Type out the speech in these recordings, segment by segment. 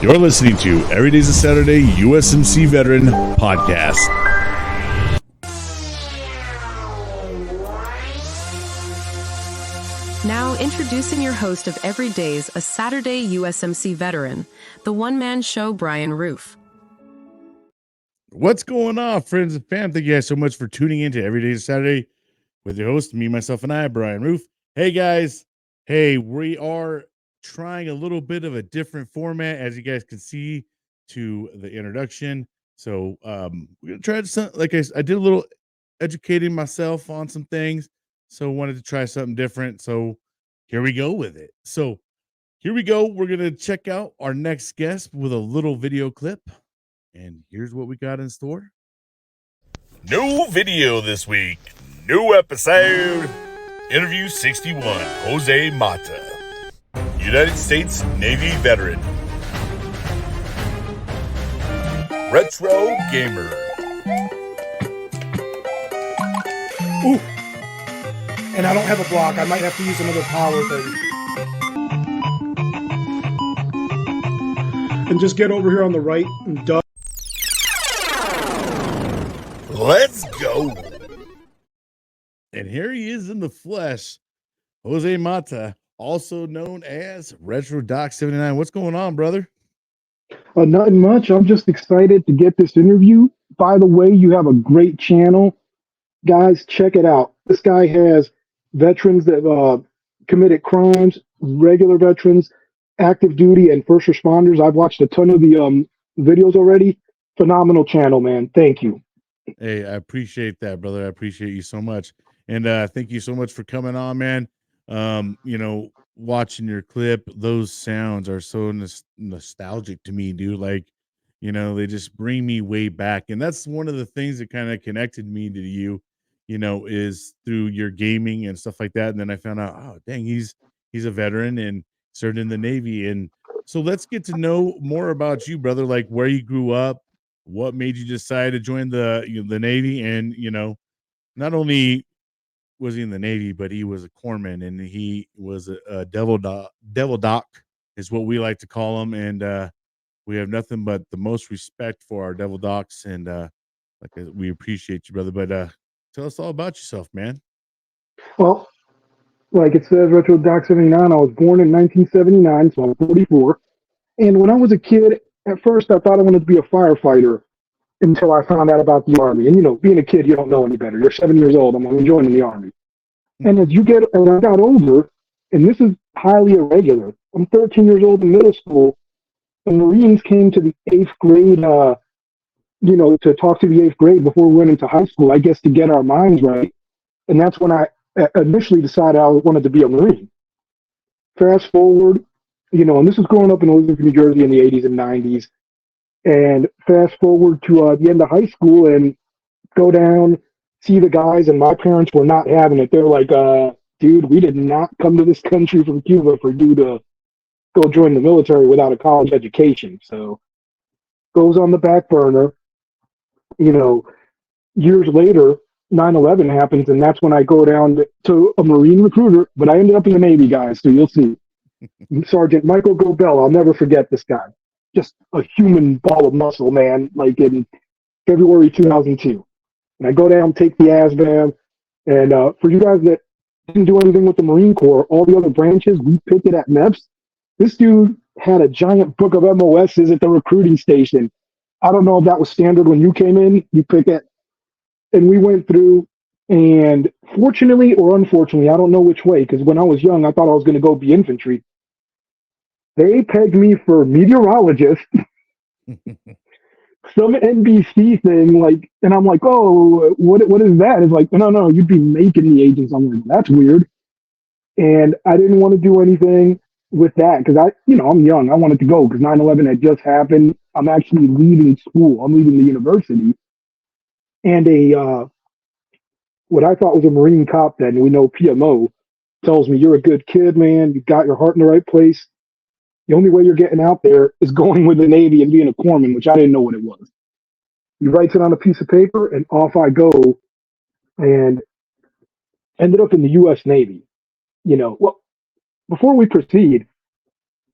You're listening to Every Day's a Saturday USMC Veteran Podcast. Now introducing your host of Every Day's a Saturday USMC Veteran, the one-man show, Brian Roof. What's going on, friends and fam? Thank you guys so much for tuning in to Every Day's a Saturday with your host, me, myself, and I, Brian Roof. Hey, guys. Hey, we are trying a little bit of a different format, as you guys can see to the introduction. So we're gonna try to, like I did a little educating myself on some things, so wanted to try something different. So here we go with it. So here we go. We're gonna check out our next guest with a little video clip, and here's what we got in store. New video this week. New episode. Interview 61. Jose Mata, United States Navy veteran. Retro gamer. Ooh. And I don't have a block. I might have to use another power thing. And just get over here on the right and duck. Let's go. And here he is in the flesh. Jose Mata, also known as Retro Doc 79. What's going on, brother? Nothing much. I'm just excited to get this interview. By the way, you have a great channel. Guys, check it out. This guy has veterans that committed crimes, regular veterans, active duty, and first responders. I've watched a ton of the videos already. Phenomenal channel, man. Thank you. Hey, I appreciate that, brother. I appreciate you so much. And thank you so much for coming on, man. Watching your clip, those sounds are so nostalgic to me, dude. Like, they just bring me way back. And that's one of the things that kind of connected me to you, is through your gaming and stuff like that. And then I found out, oh, dang, he's a veteran and served in the Navy. And so let's get to know more about you, brother, like where you grew up, what made you decide to join the Navy. And, not only was he in the Navy, but he was a corpsman, and he was a devil doc is what we like to call him. And we have nothing but the most respect for our devil docs, and we appreciate you, brother. But tell us all about yourself, man. Well, like it says, Retro Doc 79, I was born in 1979, so I'm 44. And when I was a kid, at first I thought I wanted to be a firefighter until I found out about the Army. And, being a kid, you don't know any better. You're 7 years old. I'm joining the Army. And as I got older, and this is highly irregular, I'm 13 years old in middle school, the Marines came to the 8th grade, to talk to the 8th grade before we went into high school, I guess to get our minds right. And that's when I initially decided I wanted to be a Marine. Fast forward, and this was growing up in Elizabeth, New Jersey in the 80s and 90s. And fast forward to the end of high school and go down, see the guys, and my parents were not having it. They're like, dude, we did not come to this country from Cuba for you to go join the military without a college education. So goes on the back burner. Years later, 9/11 happens, and that's when I go down to a Marine recruiter, but I ended up in the Navy, guys, so you'll see. Sergeant Michael Gobel, I'll never forget this guy. Just a human ball of muscle, man, like in February 2002. And I go down, take the ASVAB, and for you guys that didn't do anything with the Marine Corps, all the other branches, we picked it at MEPS. This dude had a giant book of MOSs at the recruiting station. I don't know if that was standard when you came in, you pick it. And we went through, and fortunately or unfortunately, I don't know which way, because when I was young, I thought I was going to go be infantry. They pegged me for meteorologist, some NBC thing, and I'm like, oh, what is that? It's like, no, you'd be making the agents. I'm like, that's weird. And I didn't want to do anything with that because I'm young. I wanted to go because 9/11 had just happened. I'm actually leaving school. I'm leaving the university. And what I thought was a Marine cop then, we know PMO, tells me, you're a good kid, man. You got your heart in the right place. The only way you're getting out there is going with the Navy and being a corpsman, which I didn't know what it was. He writes it on a piece of paper, and off I go, and ended up in the U.S. Navy. Well, before we proceed,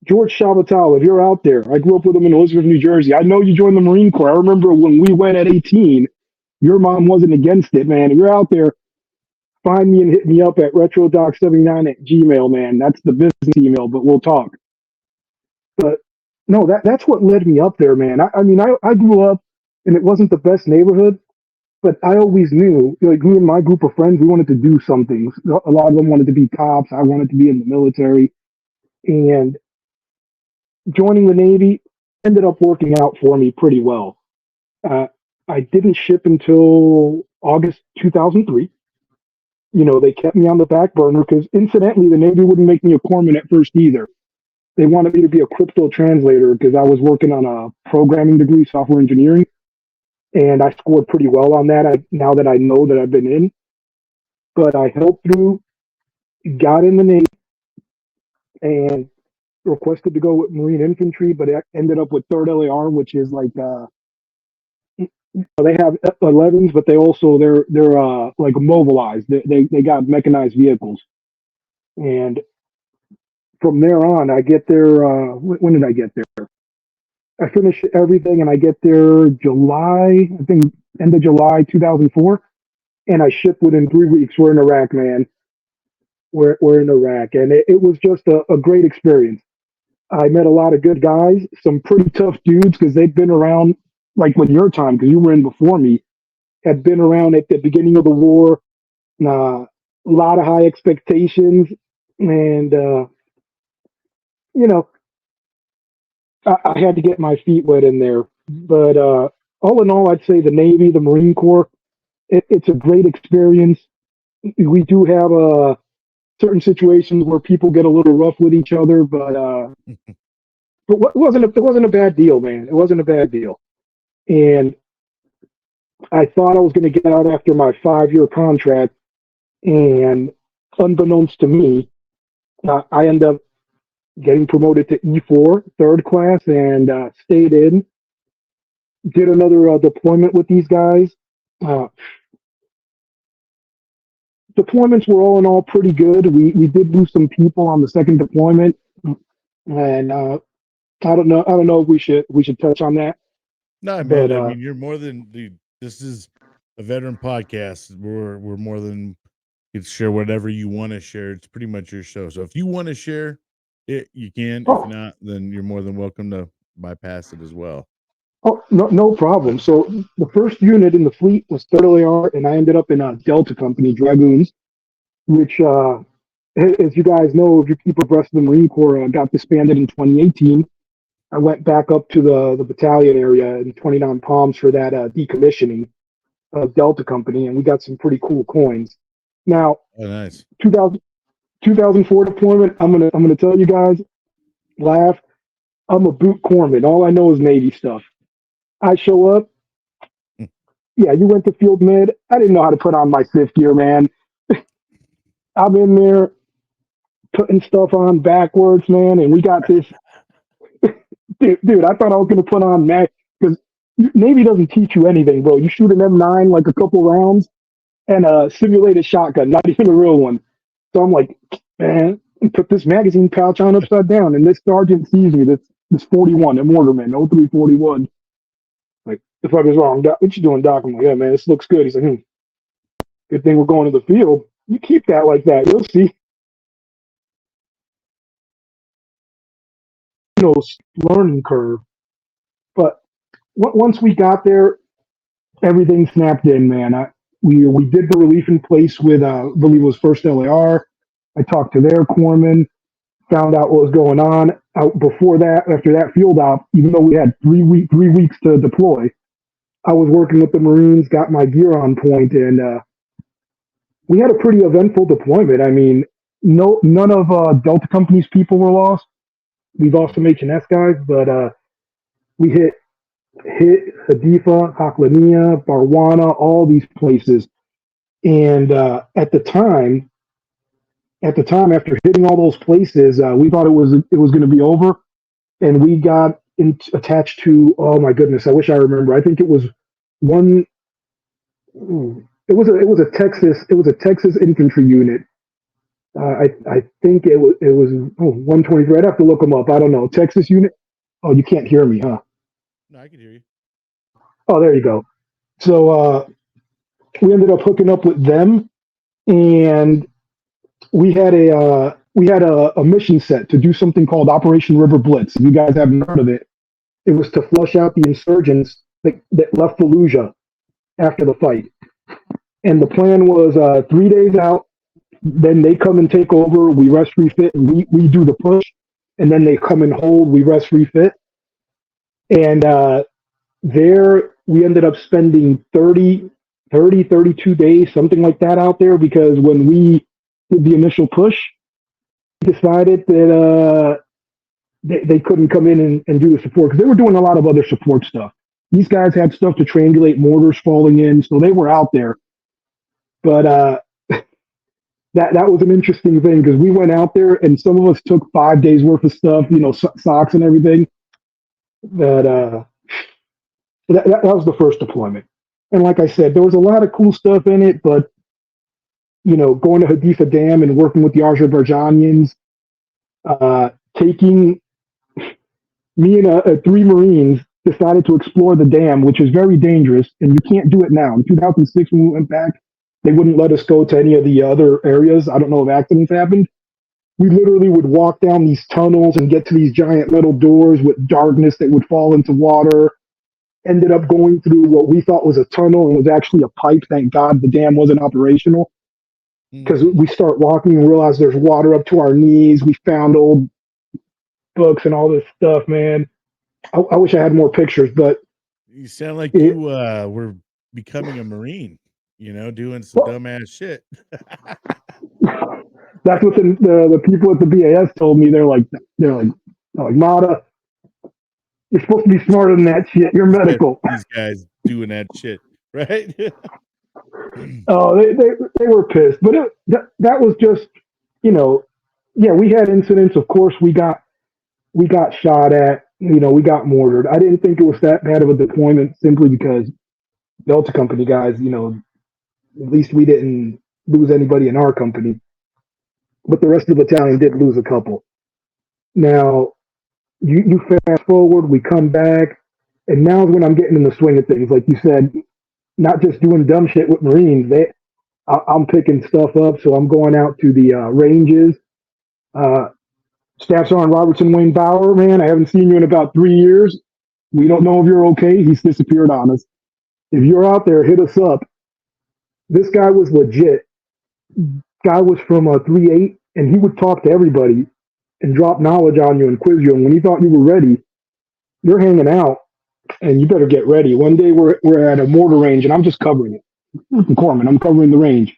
George Shabatal, if you're out there, I grew up with him in Elizabeth, New Jersey. I know you joined the Marine Corps. I remember when we went at 18, your mom wasn't against it, man. If you're out there, find me and hit me up at retrodoc79 at Gmail, man. That's the business email, but we'll talk. But no, that's what led me up there, man. I mean, I grew up and it wasn't the best neighborhood, but I always knew, like me and my group of friends, we wanted to do something. A lot of them wanted to be cops. I wanted to be in the military. And joining the Navy ended up working out for me pretty well. Uh, I didn't ship until August 2003. You know, they kept me on the back burner because incidentally, the Navy wouldn't make me a corpsman at first either. They wanted me to be a crypto translator because I was working on a programming degree, software engineering, and I scored pretty well on that. Now that I know that I've been in, but I held through, got in the Navy, and requested to go with Marine Infantry, but it ended up with Third LAR, which is like they have F-11s, but they also they're like mobilized. They got mechanized vehicles, and from there on, I get there. When did I get there? I finished everything, and I get there July, I think end of July 2004, and I shipped within 3 weeks. We're in Iraq, man. We're in Iraq, and it was just a great experience. I met a lot of good guys, some pretty tough dudes because they've been around like when your time, because you were in before me, had been around at the beginning of the war. A lot of high expectations, and you know, I had to get my feet wet in there. But all in all, I'd say the Navy, the Marine Corps, it's a great experience. We do have certain situations where people get a little rough with each other, but it wasn't a bad deal, man. It wasn't a bad deal. And I thought I was going to get out after my 5-year contract, and unbeknownst to me, I end up getting promoted to E4, third class, and stayed in. Did another deployment with these guys. Uh, Deployments were all in all pretty good. We did lose some people on the second deployment, and I don't know if we should touch on that, No, man. but I mean, you're more than dude. This is a veteran podcast. We're more than you can share whatever you want to share. It's pretty much your show. So if you want to share it, you can. If oh not, then you're more than welcome to bypass it as well. oh no problem. So the first unit in the fleet was Third LAR, and I ended up in a Delta Company Dragoons, which as you guys know, if you keep abreast of the Marine Corps, got disbanded in 2018. I went back up to the battalion area in 29 Palms for that decommissioning of Delta Company, and we got some pretty cool coins. Now, Oh, nice. 2000, 2004 deployment, I'm gonna tell you guys, laugh. I'm a boot corpsman. All I know is Navy stuff. I show up. Yeah, you went to field med. I didn't know how to put on my fifth gear, man. I'm in there putting stuff on backwards, man, and we got this. Dude, I thought I was gonna put on Mac because Navy doesn't teach you anything, bro. You shoot an M9 like a couple rounds and a simulated shotgun, not even a real one. So I'm like, man, put this magazine pouch on upside down, and this sergeant sees me. This 41, a mortarman, 0341. Like, the fuck is wrong, Doc? What you doing, Doc? I'm like, yeah, man, this looks good. He's like, good thing we're going to the field. You keep that like that, you'll see. You know, learning curve. But once we got there, everything snapped in, man. We did the relief in place with I believe it was first LAR. I talked to their corpsman, found out what was going on. Before that, after that field op, even though we had 3 weeks to deploy, I was working with the Marines, got my gear on point, and we had a pretty eventful deployment. I mean, none of Delta Company's people were lost. We lost some H&S guys, but we hit Hadifa, Haklania, Barwana, all these places. And at the time, after hitting all those places, we thought it was going to be over, and we got attached to. Oh my goodness, I wish I remember. I think it was one. It was a Texas infantry unit, I think it was 123. I'd have to look them up. I don't know. Texas unit. Oh, you can't hear me, huh? No, I can hear you. Oh, there you go. So we ended up hooking up with them, and we had a mission set to do something called Operation River Blitz. If you guys haven't heard of it, it was to flush out the insurgents that left Fallujah after the fight. And the plan was 3 days out. Then they come and take over. We rest refit, and we do the push. And then they come and hold. We rest refit. And there we ended up spending 32 days, something like that out there, because when we did the initial push, decided that they couldn't come in and do the support because they were doing a lot of other support stuff. These guys had stuff to triangulate mortars falling in, so they were out there. But that was an interesting thing because we went out there and some of us took 5 days worth of stuff, socks and everything. But that was the first deployment. And like I said, there was a lot of cool stuff in it, but going to Hadifa Dam and working with the Azerbaijanians, taking me and three Marines decided to explore the dam, which is very dangerous, and you can't do it now. In 2006, when we went back, they wouldn't let us go to any of the other areas. I don't know if accidents happened. We literally would walk down these tunnels and get to these giant metal doors with darkness that would fall into water. Ended up going through what we thought was a tunnel and was actually a pipe. Thank God the dam wasn't operational. Because we start walking and realize there's water up to our knees. We found old books and all this stuff, man. I wish I had more pictures, but you sound like you were becoming a Marine, doing some dumbass shit. That's what the people at the BAS told me. They're like, Mata, you're supposed to be smarter than that shit. You're medical. These guys doing that shit, right? Oh, they were pissed, but that was just, we had incidents. Of course, we got shot at. We got mortared. I didn't think it was that bad of a deployment simply because Delta Company guys, at least we didn't lose anybody in our company, but the rest of the battalion did lose a couple. Now, you fast forward, we come back, and now is when I'm getting in the swing of things. Like you said, not just doing dumb shit with Marines. I'm picking stuff up, so I'm going out to the ranges. Staff Sergeant Robertson Wayne Bauer, man, I haven't seen you in about 3 years. We don't know if you're okay. He's disappeared on us. If you're out there, hit us up. This guy was legit. Guy was from 3-8, and he would talk to everybody and drop knowledge on you and quiz you. And when he thought you were ready, you're hanging out, and you better get ready. One day we're at a mortar range, and I'm just covering it. With the corpsman, I'm covering the range.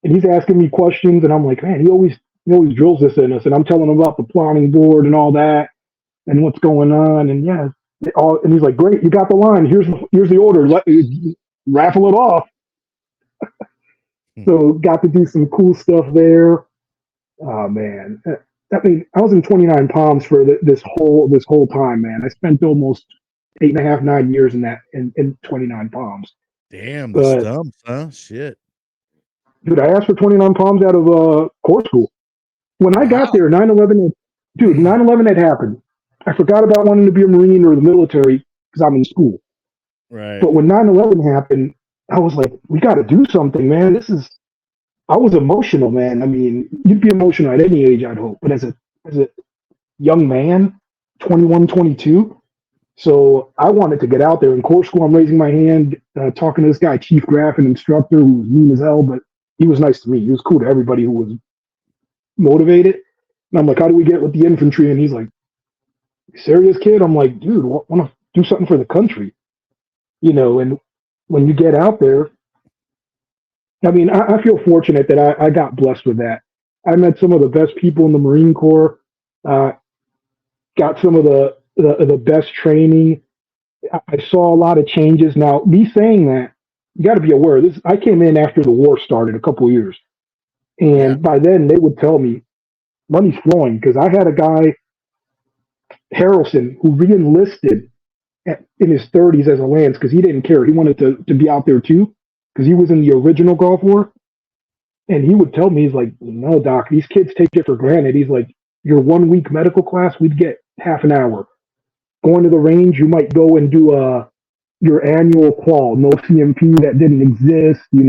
And he's asking me questions, and I'm like, man, he always drills this in us. And I'm telling him about the plotting board and all that and what's going on. And yeah, and he's like, great, you got the line. Here's the order. Raffle it off. So got to do some cool stuff there. Oh man, I was in 29 Palms for this whole time, man. I spent almost 8.5, 9 years in 29 Palms. Damn, the stumps, huh? Shit. Dude, I asked for 29 Palms out of Corps school. When I got there, 9/11 had happened. I forgot about wanting to be a Marine or the military because I'm in school. Right. But when 9/11 happened, I was like, we got to do something, man. I was emotional, man. I mean, you'd be emotional at any age, I'd hope. But as a young man, 21, 22, so I wanted to get out there. In Corps school, I'm raising my hand, talking to this guy, Chief Graff, an instructor who was mean as hell, but he was nice to me. He was cool to everybody who was motivated. And I'm like, how do we get with the infantry? And he's like, serious, kid? I'm like, dude, want to do something for the country. And when you get out there, I mean, I feel fortunate that I got blessed with that. I met some of the best people in the Marine Corps, got some of the best training. I saw a lot of changes. Now, me saying that, you got to be aware. I came in after the war started a couple of years. And by then, they would tell me, money's flowing. Because I had a guy, Harrelson, who re-enlisted in his 30s as a Lance because he didn't care. He wanted to be out there too because he was in the original Gulf War. And he would tell me, he's like, no, doc, these kids take it for granted. He's like, your 1 week medical class, we'd get half an hour. Going to the range, you might go and do your annual qual, no CMP that didn't exist. You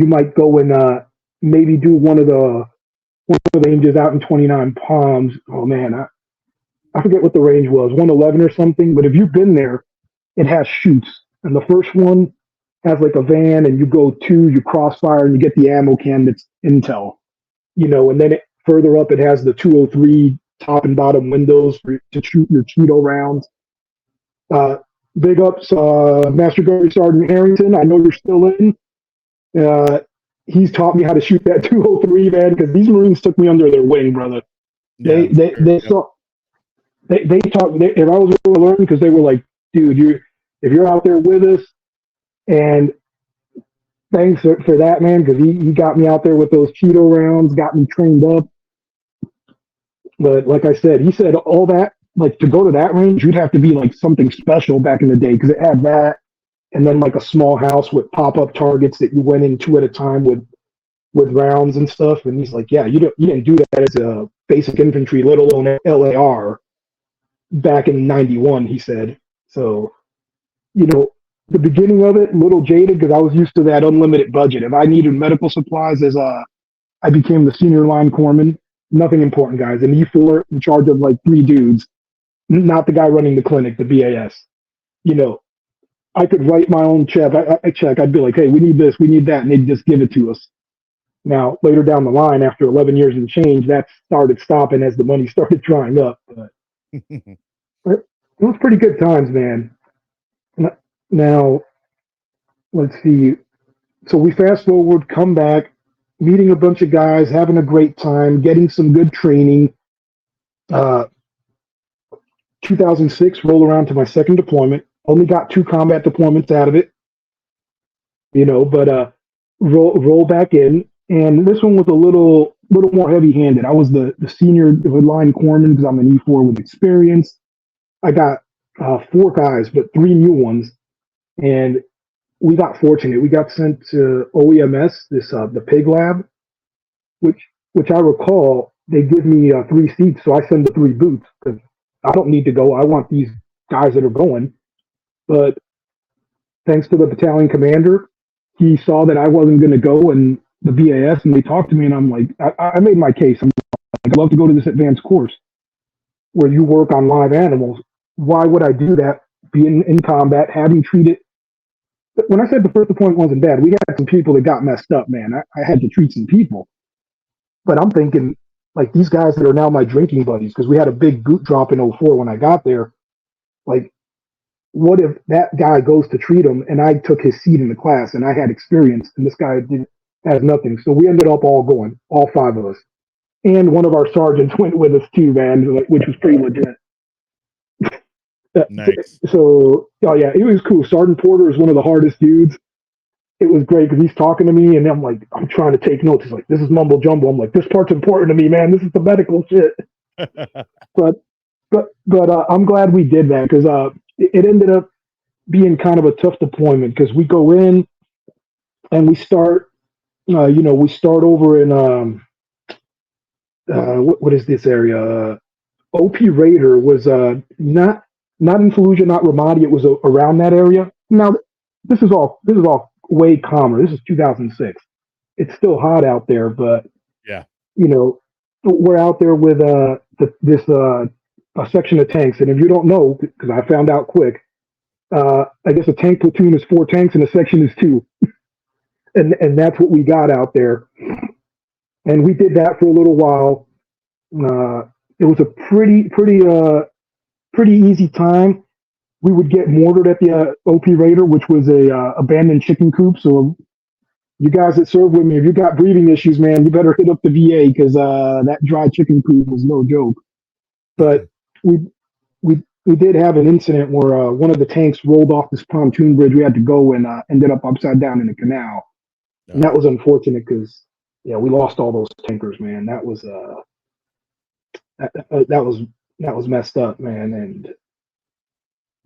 might go and maybe do one of the ranges out in 29 Palms. Oh man, I forget what the range was, 111 or something. But if you've been there, it has chutes, and the first one has like a van, and you go you crossfire, and you get the ammo can that's intel. And then further up, it has the 203 top and bottom windows to shoot your Cheeto rounds. Uh, Big ups, Master Guard Sergeant Harrington. I know you're still in. Uh, he's taught me how to shoot that 203, man, because these Marines took me under their wing, brother. Yeah, They that's they fair. they Yep. saw they taught me. If I was able to learn, because they were like, dude, if you're out there with us, and thanks for that, man, because he got me out there with those Cheeto rounds, got me trained up. But like I said, he said all that, like to go to that range, you'd have to be like something special back in the day because it had that, and then like a small house with pop up targets that you went in two at a time with rounds and stuff. And he's like, yeah, you didn't do that as a basic infantry, let alone LAR back in '91. He said so. You know, the beginning of it, a little jaded because I was used to that unlimited budget. If I needed medical supplies I became the senior line corpsman. Nothing important, guys. An E4 in charge of like three dudes, not the guy running the clinic, the BAS. You know, I could write my own check. I check. I'd be like, hey, we need this, we need that, and they'd just give it to us. Now, later down the line, after 11 years and change, that started stopping as the money started drying up. But it was pretty good times, man. Now, let's see. So we fast forward, come back, meeting a bunch of guys, having a great time, getting some good training. Uh, 2006, roll around to my second deployment. Only got 2 combat deployments out of it, but roll back in, and this one was a little more heavy handed. I was the senior line corpsman because I'm an E4 with experience. I got 4 guys, but 3 new ones, and we got fortunate. We got sent to OEMS, the pig lab, which which I recall they give me 3 seats, so I send the 3 boots because I don't need to go. I want these guys that are going. But thanks to the battalion commander, he saw that I wasn't going to go, and the BAS, and they talked to me, and I'm like, I made my case. I'm like, I'd love to go to this advanced course where you work on live animals. Why would I do that? Be in combat, having treated. When I said the first deployment wasn't bad, we had some people that got messed up, man. I had to treat some people. But I'm thinking, like, these guys that are now my drinking buddies, because we had a big boot drop in '04 when I got there. Like, what if that guy goes to treat him and I took his seat in the class and I had experience and this guy has nothing? So we ended up all going, all 5 of us. And one of our sergeants went with us too, man, which was pretty legit. Uh, Nice. So, oh yeah, it was cool. Sergeant Porter is one of the hardest dudes. It was great because he's talking to me and I'm like, I'm trying to take notes. He's like, this is mumble jumble. I'm like, this part's important to me, man. This is the medical shit. But I'm glad we did that because it ended up being kind of a tough deployment because we go in and we start, we start over in what is this area? OP Raider was not in Fallujah, not Ramadi. It was around that area. Now this is all way calmer. This is 2006. It's still hot out there, but Yeah. We're out there with this a section of tanks, and if you don't know, because I found out quick, I guess a tank platoon is 4 tanks and a section is 2, and that's what we got out there, and we did that for a little while. It was a pretty easy time. We would get mortared at the OP Raider, which was a abandoned chicken coop. So you guys that serve with me, if you got breathing issues, man, you better hit up the VA because that dry chicken coop was no joke. But we we did have an incident where one of the tanks rolled off this pontoon bridge. We had to go and ended up upside down in a canal, and that was unfortunate because we lost all those tankers, man. That was that was messed up, man. And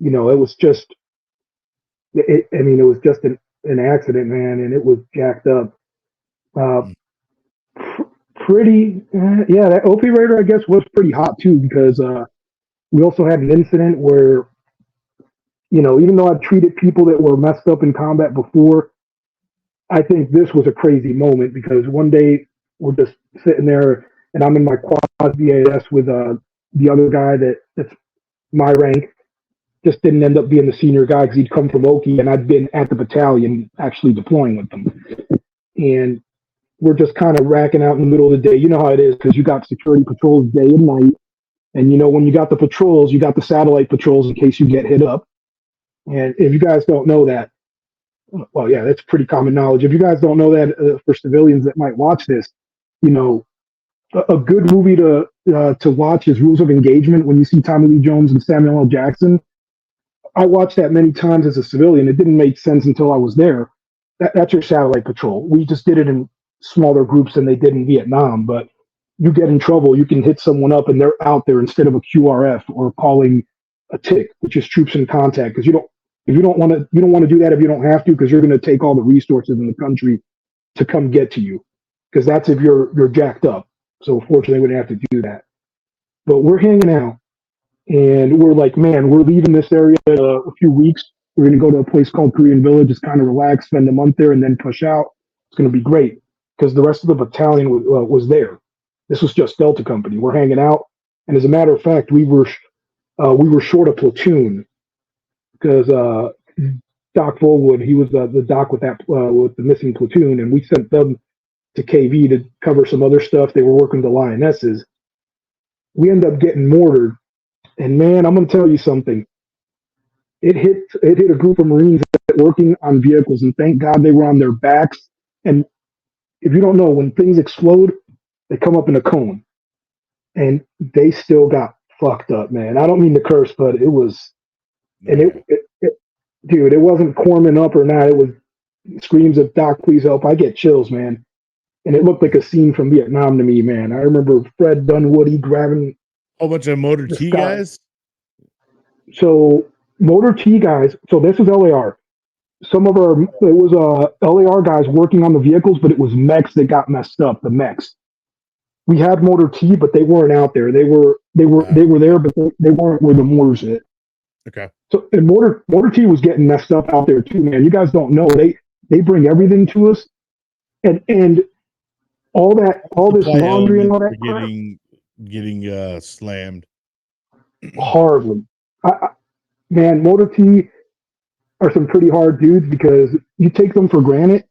it was just, I mean, it was just an accident, man, and it was jacked up. Uh, Mm. yeah, that OP Raider, I guess, was pretty hot too because we also had an incident where, even though I've treated people that were messed up in combat before, I think this was a crazy moment because one day we're just sitting there and I'm in my quad BAS with the other guy that's my rank. Just didn't end up being the senior guy because he'd come from Oki and I'd been at the battalion actually deploying with them. And we're just kind of racking out in the middle of the day. You know how it is because you got security patrols day and night. And when you got the patrols, you got the satellite patrols in case you get hit up. And if you guys don't know that, well, yeah, that's pretty common knowledge. If you guys don't know that, for civilians that might watch this, you know, a good movie to watch is Rules of Engagement. When you see Tommy Lee Jones and Samuel L. Jackson, I watched that many times as a civilian. It didn't make sense until I was there. That's your satellite patrol. We just did it in smaller groups than they did in Vietnam. But you get in trouble, you can hit someone up, and they're out there instead of a QRF or calling a TIC, which is troops in contact. Because you don't want to do that if you don't have to, because you're going to take all the resources in the country to come get to you. Because that's if you're jacked up. So fortunately, we didn't have to do that. But we're hanging out, and we're like, man, we're leaving this area in a few weeks. We're going to go to a place called Korean Village, just kind of relax, spend a month there, and then push out. It's going to be great because the rest of the battalion was there. This was just Delta Company. We're hanging out, and as a matter of fact, we were short a platoon because Doc Fullwood, he was the doc with with the missing platoon, and we sent them to KV to cover some other stuff. They were working the Lionesses. We end up getting mortared, and man, I'm going to tell you something. It hit a group of Marines working on vehicles, and thank God they were on their backs. And if you don't know, when things explode, they come up in a cone, and they still got fucked up, man. I don't mean to curse, but it was, and dude, it wasn't Corpsman up or not. It was screams of "Doc, please help!" I get chills, man. And it looked like a scene from Vietnam to me, man. I remember Fred Dunwoody grabbing A whole bunch of Motor this T guy. guys. So Motor T guys. So this was LAR. It was LAR guys working on the vehicles, but it was mechs that got messed up. The mechs. We had Motor T, but they weren't out there. They were there, but they weren't where the mortars hit. Okay. So and Motor T was getting messed up out there too, man. You guys don't know they bring everything to us, and all this Supply laundry and all elements that are crap. getting slammed. Hardly. Man, Motor T are some pretty hard dudes because you take them for granted.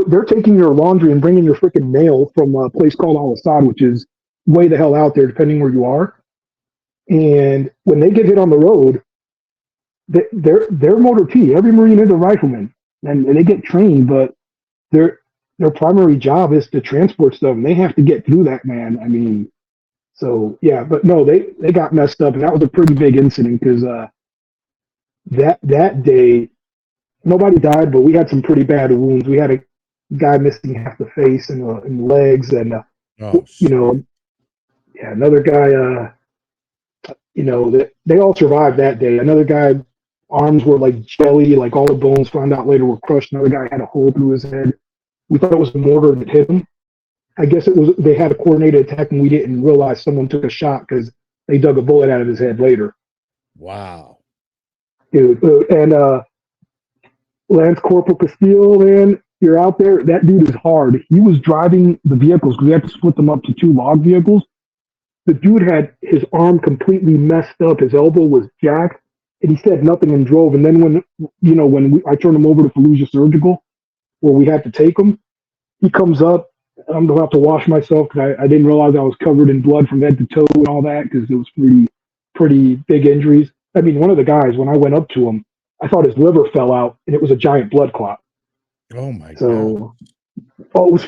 They're taking your laundry and bringing your freaking mail from a place called Al Assad, which is way the hell out there, depending where you are. And when they get hit on the road, they're Motor T. Every Marine is a rifleman, and they get trained, but their primary job is to transport stuff, and they have to get through that, man. I mean, so yeah, but no, they got messed up, and that was a pretty big incident because that day nobody died, but we had some pretty bad wounds. We had a guy missing half the face and the legs, and Oh, yeah, another guy. They all survived that day. Another guy, arms were like jelly, like all the bones found out later were crushed. Another guy had a hole through his head. We thought it was a mortar that hit him. I guess they had a coordinated attack, and we didn't realize someone took a shot because they dug a bullet out of his head later. wow. Dude, and Lance Corporal Castillo, man, you're out there. That dude is hard. He was driving the vehicles because we had to split them up to 2 log vehicles. The dude had his arm completely messed up. His elbow was jacked, and he said nothing and drove. And then when I turned him over to Fallujah Surgical, where we had to take him, he comes up. I'm about to wash myself because I didn't realize I was covered in blood from head to toe and all that because it was pretty big injuries. I mean, one of the guys, when I went up to him, I thought his liver fell out, and it was a giant blood clot. Oh my god. So, it was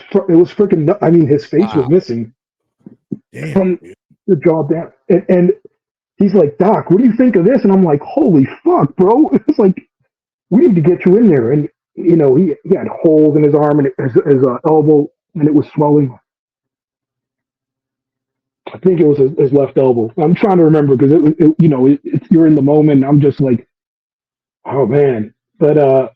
freaking. I mean, his face was missing Damn. from the jaw down, and he's like, "Doc, what do you think of this?" And I'm like, "Holy fuck, bro!" It's like we need to get you in there. And he had holes in his arm and his elbow, and it was swelling. I think it was his left elbow. I'm trying to remember because you're in the moment. And I'm just like, oh man. But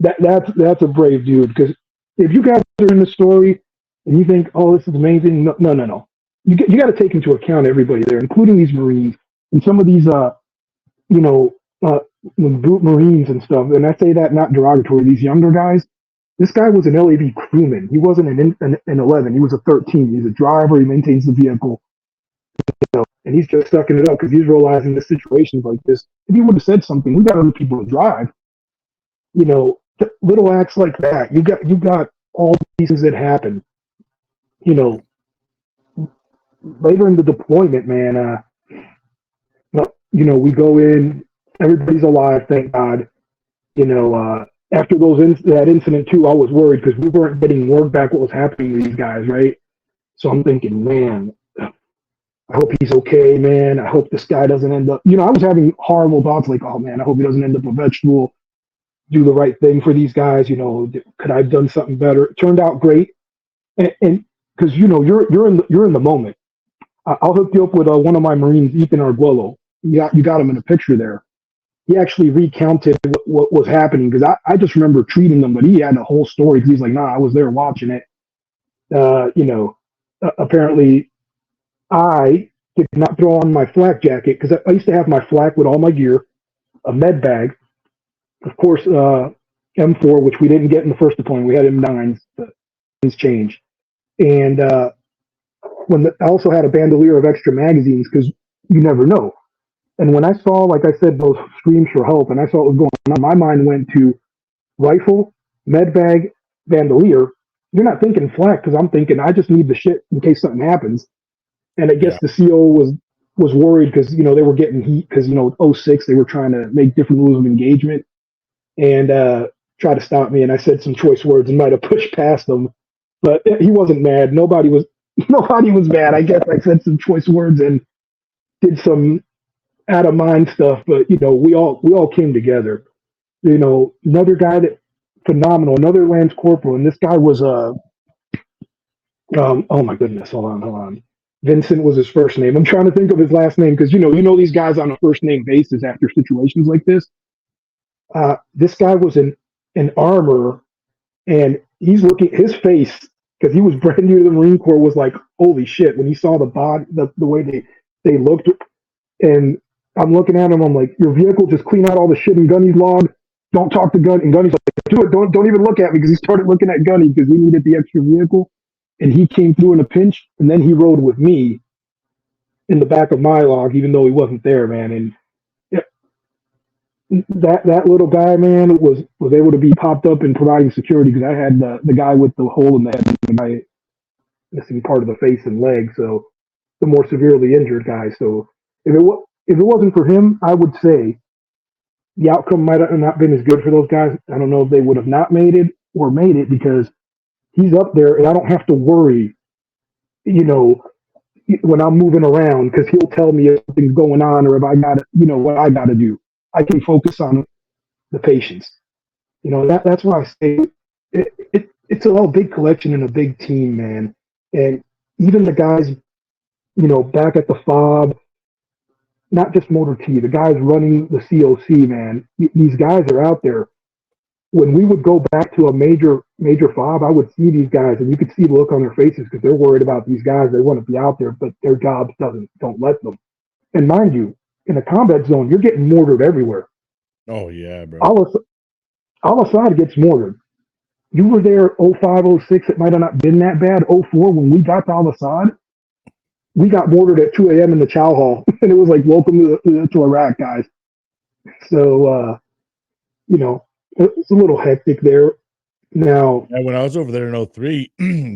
that's a brave dude. Because if you guys are in the story and you think, oh, this is amazing, no, no, no, no. You got to take into account everybody there, including these Marines and some of these you know brute Marines and stuff. And I say that not derogatory. These younger guys. This guy was an LAV crewman. He wasn't an 11. He was a 13. He's a driver. He maintains the vehicle, and he's just sucking it up because he's realizing the situations like this. If he would have said something, we got other people to drive. Little acts like that. You got all these things that happen. You know, later in the deployment, man. We go in. Everybody's alive, thank God. After that incident too, I was worried because we weren't getting word back what was happening to these guys, right? So I'm thinking, man, I hope he's okay, man. I hope this guy doesn't end up. I was having horrible thoughts like, oh man, I hope he doesn't end up a vegetable. Do the right thing for these guys. Could I have done something better? It turned out great, and because you're in the moment. I'll hook you up with one of my Marines, Ethan Arguello. You got him in a picture there. He actually recounted what was happening because I just remember treating them, but he had a whole story because he's like, nah, I was there watching it. Apparently I did not throw on my flak jacket because I used to have my flak with all my gear, a med bag, of course, M4, which we didn't get in the first deployment. We had M9s, but things changed. And I also had a bandolier of extra magazines because you never know. And when I saw, like I said, those screams for help, and I saw what was going on, my mind went to rifle, med bag, bandolier. You're not thinking flak because I'm thinking I just need the shit in case something happens. And I guess Yeah. the CO was worried because they were getting heat because 06 they were trying to make different rules of engagement and try to stop me. And I said some choice words and might have pushed past them, but he wasn't mad. Nobody was mad. I guess I said some choice words and did some out of mind stuff, but we all came together. Another guy that phenomenal, another Lance Corporal, and this guy was oh my goodness, hold on. Vincent was his first name. I'm trying to think of his last name because these guys on a first name basis after situations like this. This guy was in armor, and he's looking his face because he was brand new to the Marine Corps was like holy shit when he saw the body, the way they looked, and I'm looking at him. I'm like, your vehicle, just clean out all the shit in Gunny's log. Don't talk to Gun. And Gunny's like, do it. Don't even look at me because he started looking at Gunny because we needed the extra vehicle. And he came through in a pinch. And then he rode with me in the back of my log, even though he wasn't there, man. And that little guy, man, was able to be popped up and providing security because I had the guy with the hole in the head and the guy missing part of the face and leg. So the more severely injured guy. So if it wasn't for him, I would say the outcome might have not been as good for those guys. I don't know if they would have not made it or made it because he's up there and I don't have to worry, when I'm moving around because he'll tell me if something's going on or if I got to, what I got to do. I can focus on the patients. That's why I say it's a big collection and a big team, man. And even the guys, back at the FOB, not just Motor T, the guys running the COC, man, these guys are out there. When we would go back to a major FOB, I would see these guys, and you could see the look on their faces because they're worried about these guys. They want to be out there, but their jobs don't let them. And mind you, in a combat zone, you're getting mortared everywhere. Oh yeah, bro. Al-Assad gets mortared. You were there 05, 06, it might have not been that bad. 04, when we got to Al-Assad, we got mortared at 2 a.m. in the chow hall. And it was like, welcome to Iraq, guys. So, it's a little hectic there. Now, And when I was over there in 03,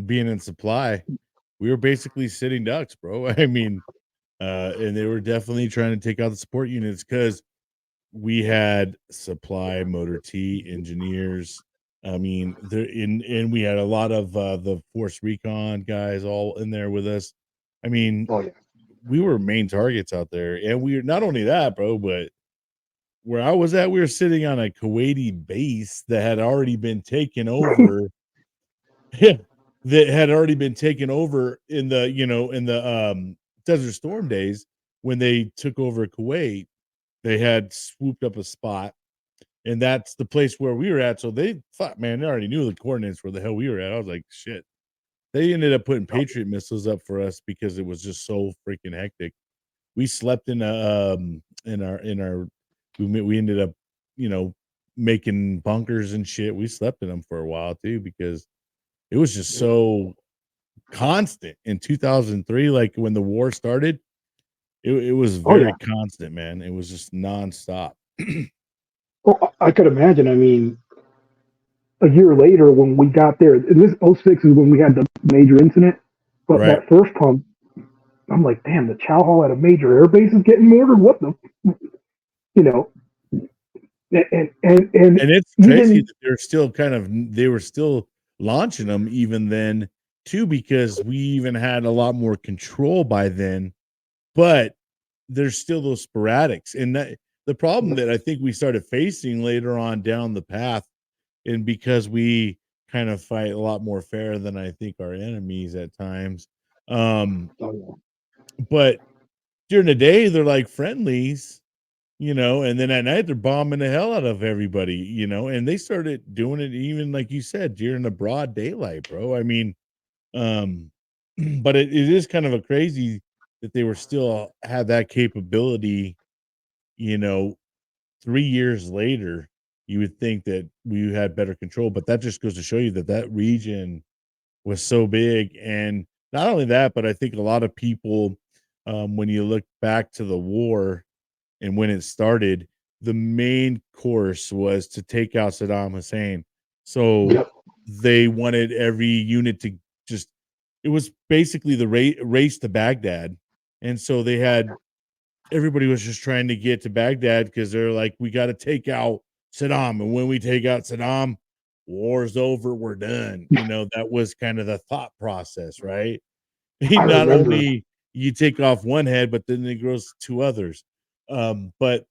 being in supply, we were basically sitting ducks, bro. I mean, and they were definitely trying to take out the support units because we had supply, Motor T, engineers. I mean, and we had a lot of the Force Recon guys all in there with us. I mean, oh yeah, we were main targets out there, and we not only that, bro, but where I was at, we were sitting on a Kuwaiti base that had already been taken over. Yeah, that had already been taken over in the Desert Storm days when they took over Kuwait. They had swooped up a spot and that's the place where we were at. So they thought, man, they already knew the coordinates where the hell we were at. I was like, shit. They ended up putting Patriot missiles up for us because it was just so freaking hectic. We slept in our we ended up, you know, making bunkers and shit. We slept in them for a while too because it was just so constant in 2003. Like when the war started, it was Oh yeah. very constant, man. It was just nonstop. Well, I could imagine. I mean, a year later when we got there, and this '06 is when we had the major incident. But Right. that first pump, I'm like, damn, the chow hall at a major air base is getting mortared. What the, you know, and And it's crazy even that they were still launching them even then too, because we even had a lot more control by then, but there's still those sporadics. And that the problem that I think we started facing later on down the path, and because we kind of fight a lot more fair than I think our enemies at times. Um, oh yeah, but during the day they're like friendlies, and then at night they're bombing the hell out of everybody, and they started doing it even like you said, during the broad daylight, bro. I mean, um, but it is kind of a crazy that they were still had that capability, you know, 3 years later. You would think that we had better control, but that just goes to show you that that region was so big. And not only that, but I think a lot of people, when you look back to the war and when it started, the main course was to take out Saddam Hussein. So yep, they wanted every unit to just, it was basically the race to Baghdad. And so they had, everybody was just trying to get to Baghdad because they're like, we got to take out Saddam. And when we take out Saddam, war's over, we're done. That was kind of the thought process, right? I Not remember. only you take off one head, but then it grows two others. But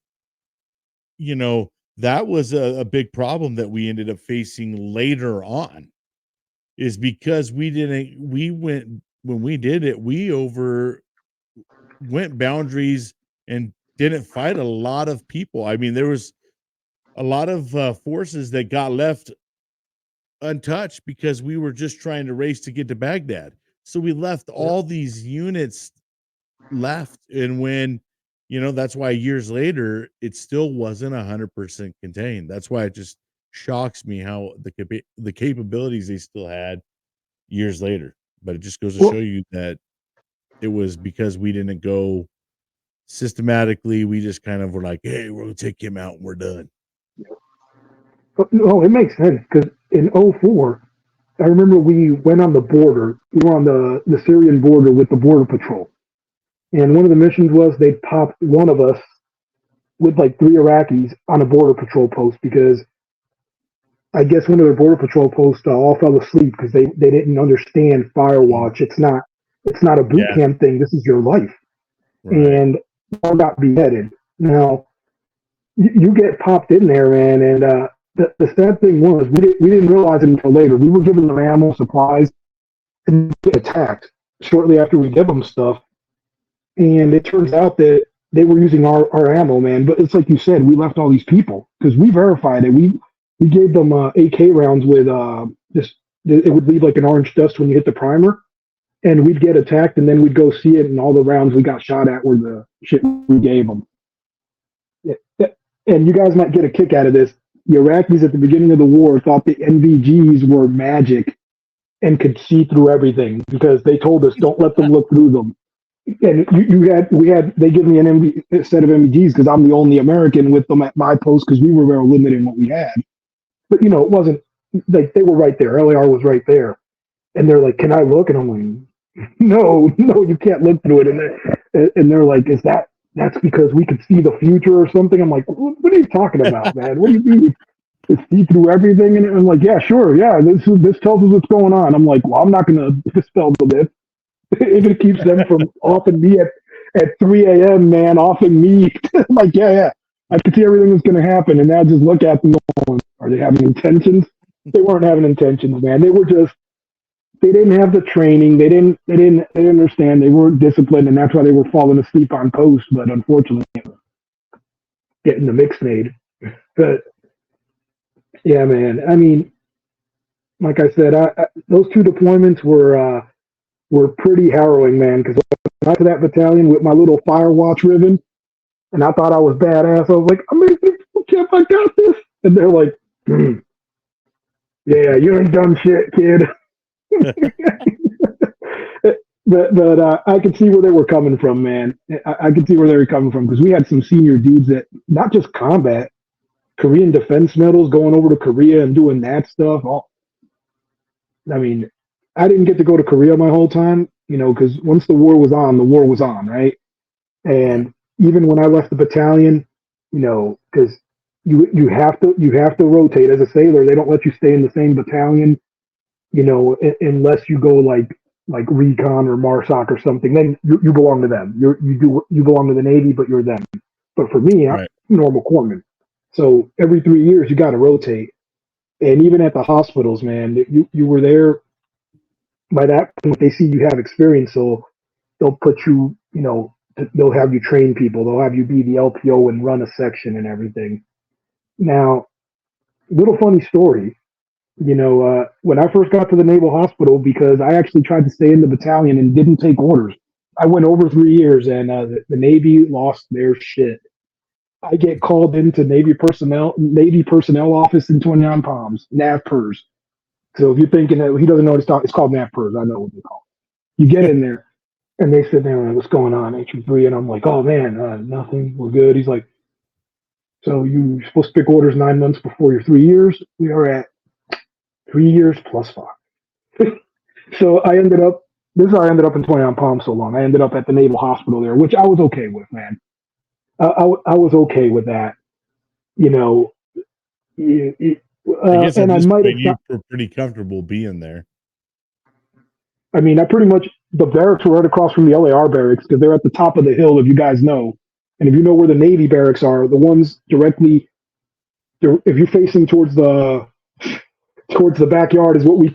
you know, that was a big problem that we ended up facing later on, is because we went, when we did it, we over went boundaries and didn't fight a lot of people. I mean, there was a lot of forces that got left untouched because we were just trying to race to get to Baghdad. So we left Yep. all these units left. And when, that's why years later, it still wasn't 100% contained. That's why it just shocks me how the capabilities they still had years later. But it just goes to show Well, you that it was because we didn't go systematically. We just kind of were like, hey, we're going to take him out and we're done. no, it makes sense because in '04, I remember we went on the border. We were on the Syrian border with the border patrol, and one of the missions was they popped one of us with like three Iraqis on a border patrol post because I guess one of their border patrol posts all fell asleep because they didn't understand fire Mm, watch. It's not a boot yeah, camp thing. This is your life. right. And one got beheaded. Now you get popped in there, man. And the sad thing was we didn't realize it until later. We were giving them ammo, supplies, and get attacked shortly after we give them stuff. And it turns out that they were using our ammo, man. But it's like you said, we left all these people because we verified it. We gave them AK rounds with this. It would leave like an orange dust when you hit the primer, and we'd get attacked, and then we'd go see it, and all the rounds we got shot at were the shit we gave them. Yeah. And you guys might get a kick out of this. The Iraqis at the beginning of the war thought the NVGs were magic and could see through everything because they told us don't let them look through them. And they give me a set of MVGs because I'm the only American with them at my post because we were very limited in what we had. But it wasn't like they were right there. LAR was right there, and they're like, "Can I look?" And I'm like, "No, no, you can't look through it." And they're like, "Is that's because we could see the future or something?" I'm like, "What are you talking about, man? What do you mean?" To see through everything, and I'm like, yeah, sure, yeah. This tells us what's going on. I'm like, well, I'm not going to dispel the myth. If it keeps them from offing me at 3 a.m., man, offing me, I'm like, yeah, I can see everything that's going to happen, and now just look at them going, are they having intentions? They weren't having intentions, man. They didn't have the training. They didn't understand. They weren't disciplined, and that's why they were falling asleep on post. But unfortunately, getting the mix made. But Yeah, man. I mean, like I said, those two deployments were pretty harrowing, man. Because when I got to that battalion with my little Firewatch ribbon, and I thought I was badass. I was like, "Amazing, Jeff, I got this." And they're like, "Yeah, you ain't done shit, kid." But I could see where they were coming from, man. I could see where they were coming from because we had some senior dudes that not just combat, Korean defense medals, going over to Korea and doing that stuff. I mean, I didn't get to go to Korea my whole time, because once the war was on, right? Right. And even when I left the battalion, because you have to rotate as a sailor. They don't let you stay in the same battalion, unless you go like recon or MARSOC or something. Then you belong to them. You belong to the Navy, but you're them. But for me, I'm Right. normal corpsman. So every 3 years you got to rotate. And even at the hospitals, man, you were there. By that point, they see you have experience, so they'll put you, they'll have you train people. They'll have you be the LPO and run a section and everything. Now, little funny story. When I first got to the Naval Hospital, because I actually tried to stay in the battalion and didn't take orders, I went over 3 years, and the Navy lost their shit. I get called into Navy personnel office in 29 Palms, NAVPERS. So if you're thinking that he doesn't know what it's called NAVPERS, I know what they call it. You get in there, and they sit there and what's going on, HM3, and I'm like, oh man, nothing, we're good. He's like, so you're supposed to pick orders 9 months before your 3 years. We are at 3 years plus 5. So this is how I ended up in 29 Palms so long. I ended up at the Naval Hospital there, which I was okay with, man. I was okay with that. You know, I guess at and I this might have. point you were pretty comfortable being there. I mean, I pretty much the barracks were right across from the LAR barracks because they're at the top of the hill, if you guys know. And if you know where the Navy barracks are, the ones directly, if you're facing towards the backyard, is what we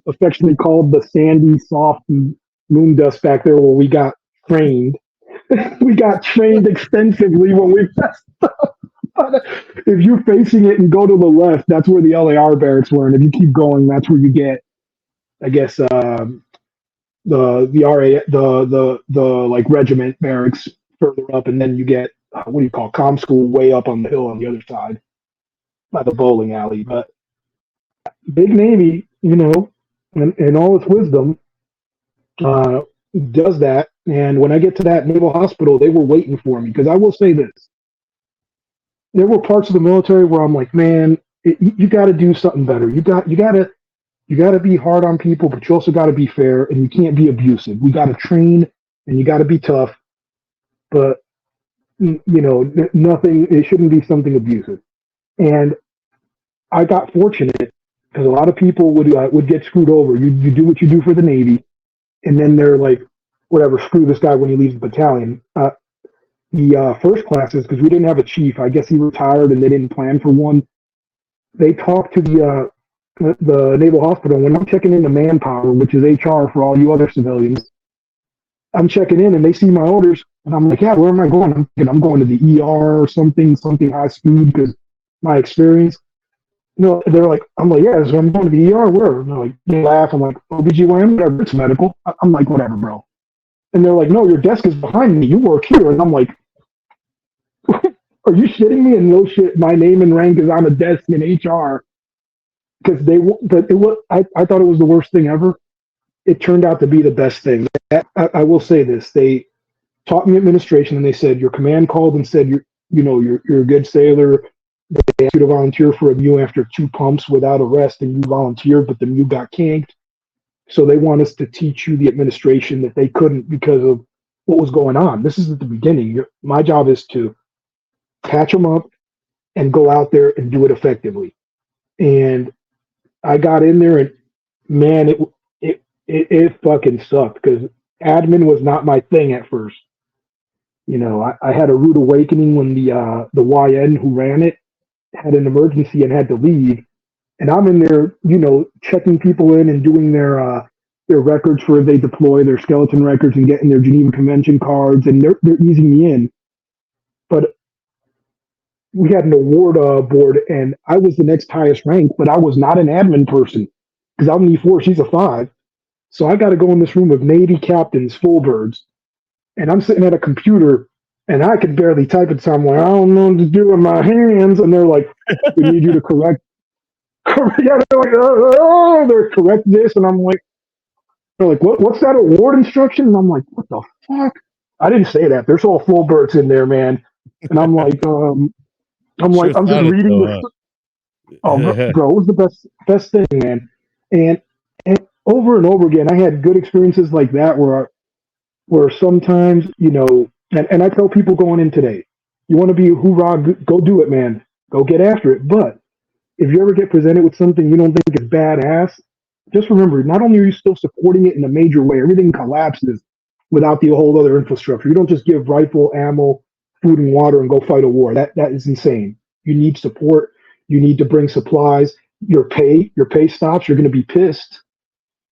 affectionately called the sandy, soft moon dust back there, where we got trained. We got trained extensively when we messed up. If you're facing it and go to the left, that's where the LAR barracks were, and if you keep going, that's where you get, I guess, the RA the like regiment barracks further up, and then you get what do you call comm school way up on the hill on the other side by the bowling alley. But big Navy, in all its wisdom, uh, does that. And when I get to that Naval Hospital, they were waiting for me because I will say this: there were parts of the military where I'm like, man, you got to do something better. You got to be hard on people, but you also got to be fair, and you can't be abusive. We got to train, and you got to be tough, but nothing. It shouldn't be something abusive. And I got fortunate because a lot of people would get screwed over. You do what you do for the Navy, and then they're like, whatever, screw this guy when he leaves the battalion. The first classes, because we didn't have a chief. I guess he retired, and they didn't plan for one. They talked to the Naval Hospital. When I'm checking into manpower, which is HR for all you other civilians, I'm checking in and they see my orders and I'm like, yeah, where am I going? I'm going to the ER or something high speed because my experience. They're like, I'm like, yeah, so I'm going to the ER. Where? And they're like, they laugh. I'm like, OBGYN, whatever, it's medical. I'm like, whatever, bro. And they're like, no, your desk is behind me. You work here. And I'm like, are you shitting me? And no shit, my name and rank is on a desk in HR because I thought it was the worst thing ever. It turned out to be the best thing. I will say this: they taught me administration, and they said your command called and said you're a good sailor. They asked you to volunteer for a MEU after 2 pumps without arrest, and you volunteered, but the MEU got canked. So they want us to teach you the administration that they couldn't because of what was going on. This is at the beginning. My job is to patch them up and go out there and do it effectively. And I got in there, and man, it fucking sucked because admin was not my thing at first. I had a rude awakening when the YN who ran it had an emergency and had to leave, and I'm in there, checking people in and doing their records for if they deploy, their skeleton records, and getting their Geneva Convention cards, and they're easing me in. But we had an award board, and I was the next highest rank, but I was not an admin person because I'm an E4, she's a 5. So I got to go in this room of Navy captains, full birds, and I'm sitting at a computer, and I could barely type it. So I'm like, I don't know what to do with my hands, and they're like, we need you to correct. Yeah, they're like, oh, they're correct this, and I'm like, they're like, what's that award instruction? And I'm like, what the fuck? I didn't say that. There's all full birds in there, man. And Sure I'm just thought it reading though, this. Oh, huh? bro, it was the best thing, man. And and over and over again, I had good experiences like that where sometimes, and I tell people going in today, you want to be a hoorah, go do it, man. Go get after it. But if you ever get presented with something you don't think is badass, just remember, not only are you still supporting it in a major way, everything collapses without the whole other infrastructure. You don't just give rifle, ammo, food, and water and go fight a war. That is insane. You need support. You need to bring supplies. Your pay stops. You're going to be pissed.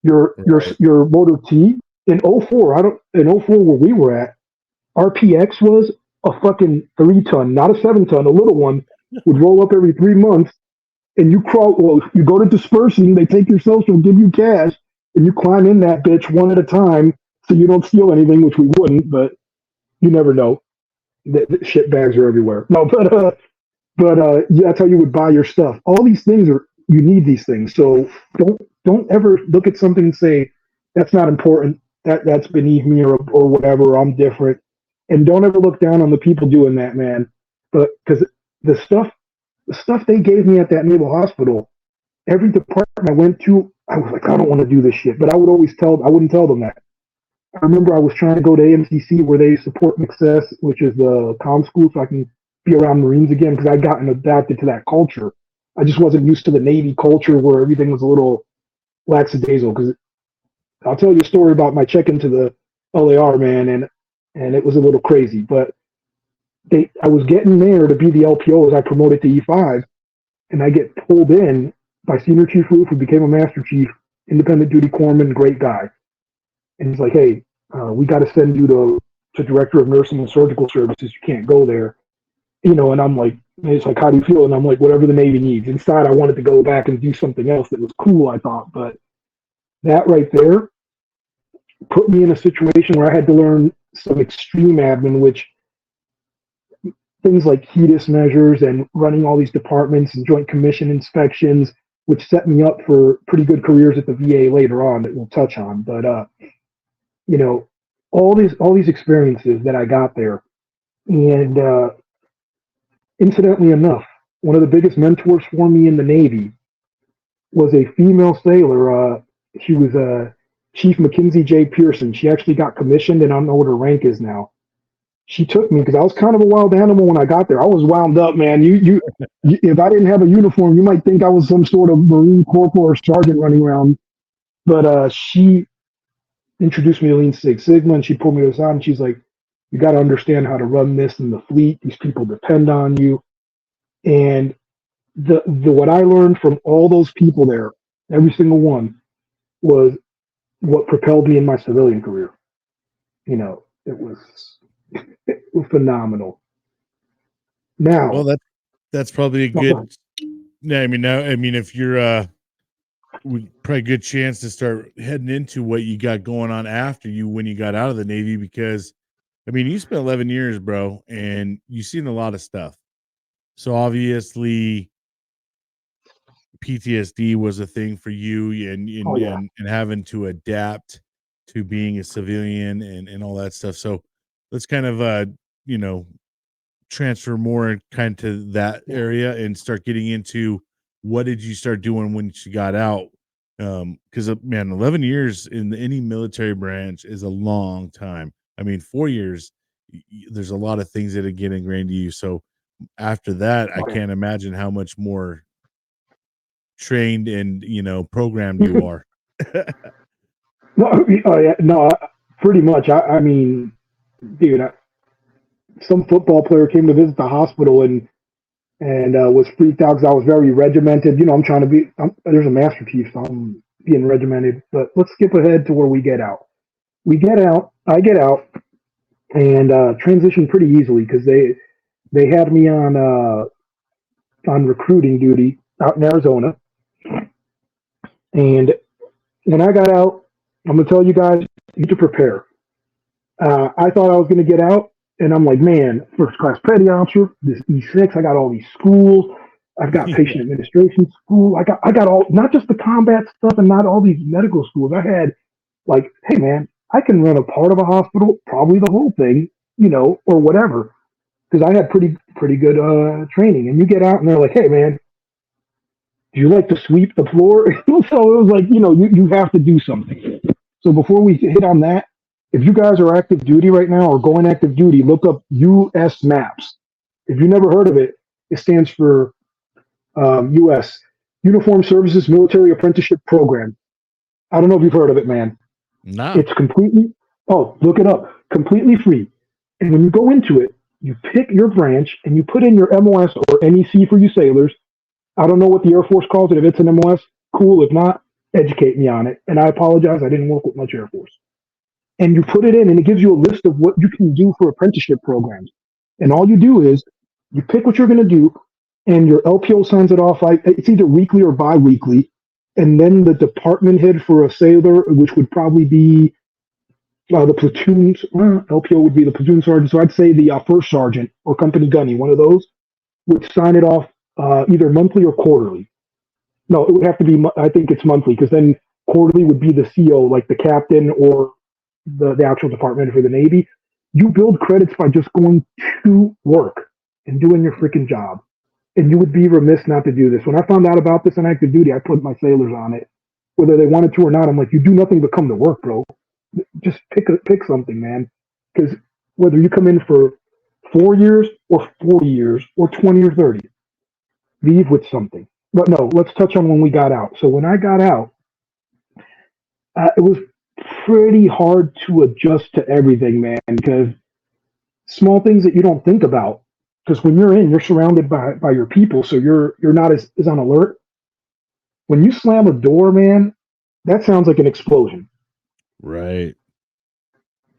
Right. Your motor T in '04. I don't in '04 where we were at. RPX was a fucking 3 ton, not a 7 ton, a little one, would roll up every 3 months, and you crawl. Well, you go to dispersing. They take your social, give you cash, and you climb in that bitch one at a time, so you don't steal anything, which we wouldn't, but you never know. The shit bags are everywhere. No, but yeah, that's how you would buy your stuff. All these things are you need these things. So don't ever look at something and say that's not important. That's beneath me or whatever. Or I'm different. And don't ever look down on the people doing that, man. But because the stuff the stuff they gave me at that naval hospital, every department I went to, I was like, I don't want to do this shit. But I wouldn't tell them that. I remember I was trying to go to AMCC where they support McSess, which is the comm school, so I can be around Marines again because I'd gotten adapted to that culture. I just wasn't used to the Navy culture where everything was a little lackadaisical. Because I'll tell you a story about my check into the LAR, man, and it was a little crazy. But I was getting there to be the LPO as I promoted to E5, and I get pulled in by Senior Chief Roof, who became a Master Chief, independent duty corpsman, great guy. And he's like, hey, we got to send you to Director of Nursing and Surgical Services. You can't go there. And I'm like, it's like, how do you feel? And I'm like, whatever the Navy needs. Inside, I wanted to go back and do something else that was cool, I thought. But that right there put me in a situation where I had to learn some extreme admin, which things like HEDIS measures and running all these departments and joint commission inspections, which set me up for pretty good careers at the VA later on that we'll touch on. But you know, all these experiences that I got there, and incidentally enough, one of the biggest mentors for me in the Navy was a female sailor. She was Chief Mackenzie J. Pearson. She actually got commissioned, and I don't know what her rank is now. She took me because I was kind of a wild animal when I got there. I was wound up, man. If I didn't have a uniform, you might think I was some sort of Marine corporal or sergeant running around. But she introduced me to Lean Six Sigma, and she pulled me to the side, and she's like, "You got to understand how to run this in the fleet. These people depend on you." And the what I learned from all those people there, every single one, was what propelled me in my civilian career. It was phenomenal. Well, Now, that's probably a no, go ahead. good. Yeah, I mean, if you're probably a good chance to start heading into what you got going on after you when you got out of the Navy because I mean, you spent 11 years, bro, and you've seen a lot of stuff. So obviously PTSD was a thing for you Oh yeah. and having to adapt to being a civilian and all that stuff. So let's kind of you know, transfer more kind to that Yeah. area and start getting into what did you start doing when you got out? Because man, 11 years in any military branch is a long time. I mean, 4 years, there's a lot of things that get ingrained to you. So after that, I Oh yeah. can't imagine how much more trained and programmed you are. No, oh yeah, no, pretty much. I mean, dude, some football player came to visit the hospital and was freaked out because I was very regimented. I'm trying to be. There's a master chief, so I'm being regimented. But let's skip ahead to where we get out. We get out. I get out and transition pretty easily because They had me on recruiting duty out in Arizona, and when I got out, I'm gonna tell you guys, you need to prepare. I thought I was gonna get out, and I'm like, man, first class petty officer, this E6, I got all these schools. I've got Yeah. patient administration school. I got all, not just the combat stuff and not all these medical schools. I had like, hey man, I can run a part of a hospital, probably the whole thing, or whatever, because I had pretty good training. And you get out and they're like, hey man, do you like to sweep the floor? So it was like, you have to do something. So before we hit on that, if you guys are active duty right now or going active duty, look up US maps. If you never heard of it, it stands for US Uniform Services Military Apprenticeship Program. I don't know if you've heard of it, man. Nah. It's completely, oh, look it up, completely free. And when you go into it, you pick your branch and you put in your MOS or NEC for you sailors. I don't know what the Air Force calls it. If it's an MOS, cool. If not, educate me on it. And I apologize, I didn't work with much Air Force. And you put it in and it gives you a list of what you can do for apprenticeship programs. And all you do is you pick what you're going to do and your LPO signs it off. It's either weekly or bi-weekly. And then the department head for a sailor, which would probably be the platoon, LPO would be the platoon sergeant. So I'd say the first sergeant or company gunny, one of those, would sign it off either monthly or quarterly. No, it would have to be, I think it's monthly, because then quarterly would be the CO, like the captain or the actual department for the Navy. You build credits by just going to work and doing your freaking job. And you would be remiss not to do this. When I found out about this on active duty, I put my sailors on it, whether they wanted to or not. I'm like, you do nothing but come to work, bro. Just pick something, man. Because whether you come in for 4 years or 40 years or 20 or 30, leave with something. But no, let's touch on when we got out. So when I got out, it was pretty hard to adjust to everything, man, because small things that you don't think about. Because when you're in, you're surrounded by your people, so you're not as on alert. When you slam a door, man, that sounds like an explosion. Right.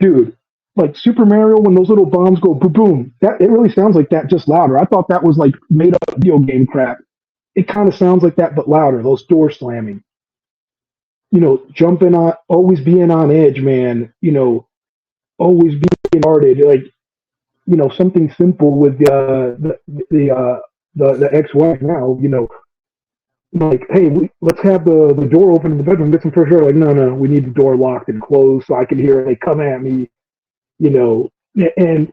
Dude, like Super Mario when those little bombs go boom boom. That it really sounds like that, just louder. I thought that was like made up video game crap. It kind of sounds like that, but louder, those doors slamming. Jumping on, always being on edge, man. Always being guarded. Like, something simple with the ex-wife now. Like, hey, let's have the door open in the bedroom, get some fresh air. Like, no, we need the door locked and closed so I can hear they come at me. And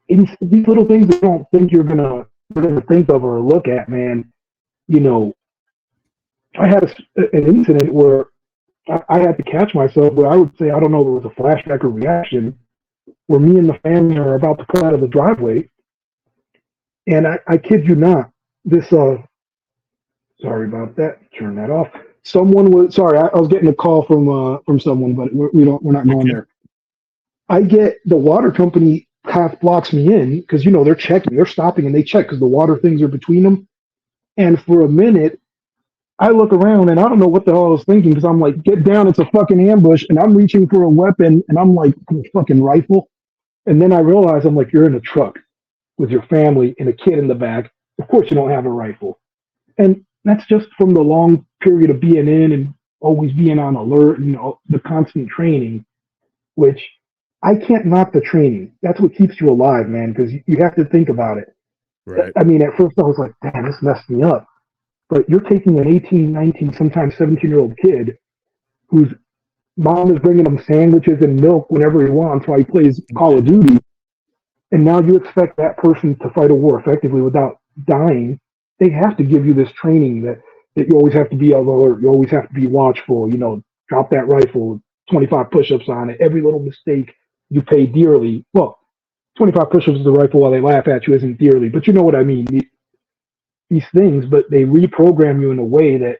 these little things that you don't think you're gonna think of or look at, man. I had an incident where I had to catch myself where I would say, I don't know if it was a flashback or reaction, where me and the family are about to pull out of the driveway. And I kid you not, this, sorry about that, turn that off. Someone was, sorry, I was getting a call from someone, but we're not going there. I get the water company half blocks me in because, they're checking, they're stopping and they check because the water things are between them. And for a minute, I look around and I don't know what the hell I was thinking because I'm like, get down, it's a fucking ambush. And I'm reaching for a weapon and I'm like, a fucking rifle. And then I realize I'm like, you're in a truck with your family and a kid in the back. Of course you don't have a rifle. And that's just from the long period of being in and always being on alert and the constant training, which I can't knock the training. That's what keeps you alive, man, because you have to think about it. Right. I mean, at first I was like, damn, this messed me up. But you're taking an 18, 19, sometimes 17-year-old kid whose mom is bringing him sandwiches and milk whenever he wants while he plays Call of Duty. And now you expect that person to fight a war effectively without dying. They have to give you this training that you always have to be alert. You always have to be watchful. Drop that rifle, 25 push-ups on it. Every little mistake you pay dearly. Well, 25 push-ups is the rifle while they laugh at you isn't dearly, but you know what I mean. These things, but they reprogram you in a way that